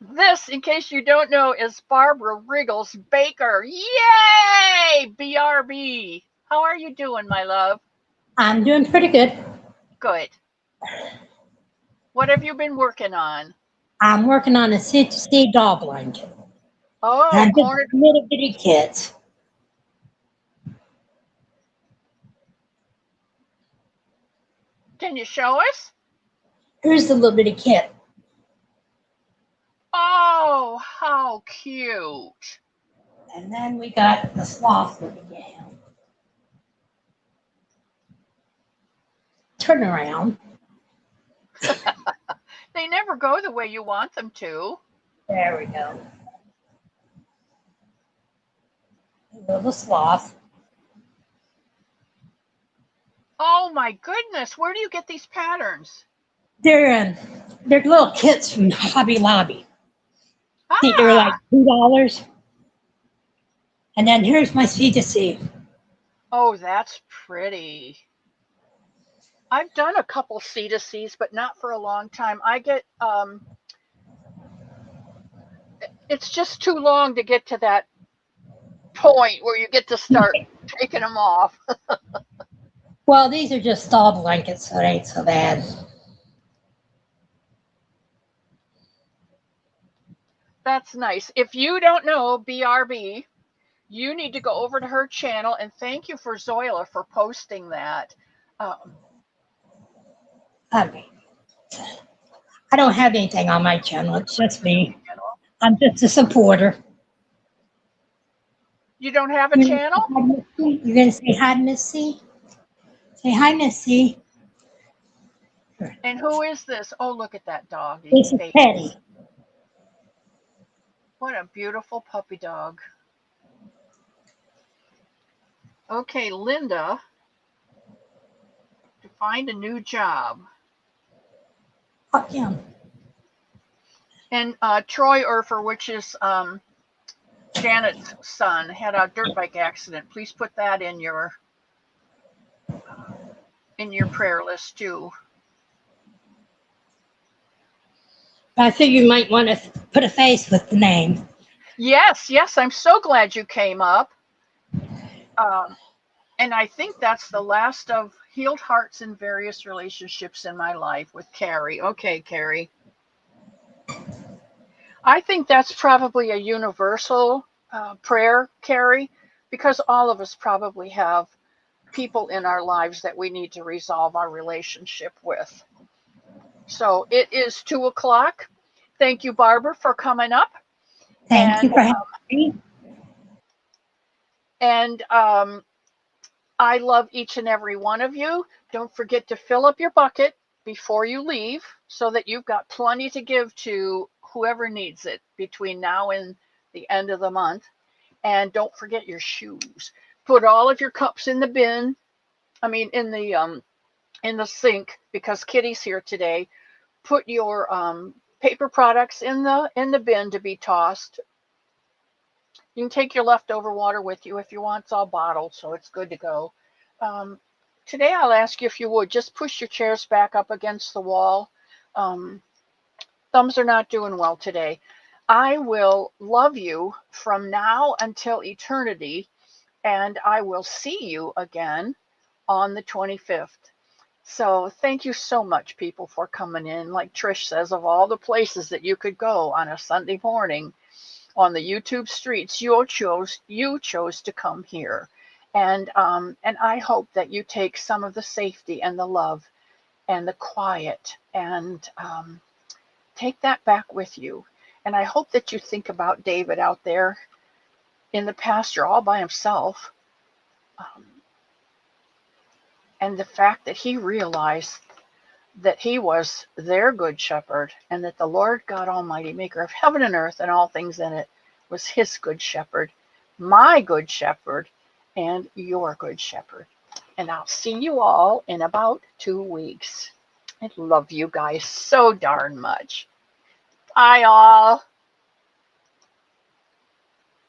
This, in case you don't know, is Barbara Wriggles Baker. Yay! BRB. How are you doing, my love? I'm doing pretty good. Good. What have you been working on? I'm working on a C2C doll blanket. Oh, I'm just corner. little bitty kits. Can you show us? Here's the little bitty kit. Oh, how cute. And then we got the sloth looking down. Turn around. They never go the way you want them to. There we go. A little sloth. Oh my goodness, where do you get these patterns? They're little kits from Hobby Lobby. I think they're like Ah, $2. And then here's my C2C. oh, that's pretty. I've done a couple C2Cs, but not for a long time. I get it's just too long to get to that point where you get to start taking them off. Well, these are just doll blankets, so it ain't so bad. That's nice. If you don't know BRB, you need to go over to her channel, and thank you for Zoila for posting that. I don't have anything on my channel. It's just me. I'm just a supporter. You don't have a You're gonna channel? say hi, Missy? You're gonna say hi, Missy? Say hi, Missy. And who is this? Oh, look at that doggy This is face. Teddy. What a beautiful puppy dog. Okay, Linda, to find a new job. Fuck him. And Troy Urfer, which is Janet's son, had a dirt bike accident. Please put that in your prayer list too. I think you might want to put a face with the name. Yes, I'm so glad you came up. And I think that's the last of Healed Hearts in Various Relationships in My Life with Carrie. Okay, Carrie. I think that's probably a universal prayer, Carrie, because all of us probably have people in our lives that we need to resolve our relationship with. So it is 2:00. Thank you, Barbara, for coming up. Thank you for having me. And I love each and every one of you. Don't forget to fill up your bucket before you leave so that you've got plenty to give to whoever needs it between now and the end of the month. And don't forget your shoes. Put all of your cups in the bin. I mean, in the sink, because Kitty's here today. Put your paper products in the bin to be tossed. You can take your leftover water with you if you want. It's all bottled, so it's good to go. Today I'll ask you if you would just push your chairs back up against the wall. Thumbs are not doing well today. I will love you from now until eternity, and I will see you again on the 25th. So thank you so much, people, for coming in. Like Trish says, of all the places that you could go on a Sunday morning on the YouTube streets, you chose to come here. And I hope that you take some of the safety and the love and the quiet and take that back with you. And I hope that you think about David out there in the pasture all by himself, um, and the fact that he realized that he was their good shepherd, and that the Lord God Almighty, maker of heaven and earth and all things in it, was his good shepherd, my good shepherd, and your good shepherd. And I'll see you all in about 2 weeks. I love you guys so darn much. Bye, all.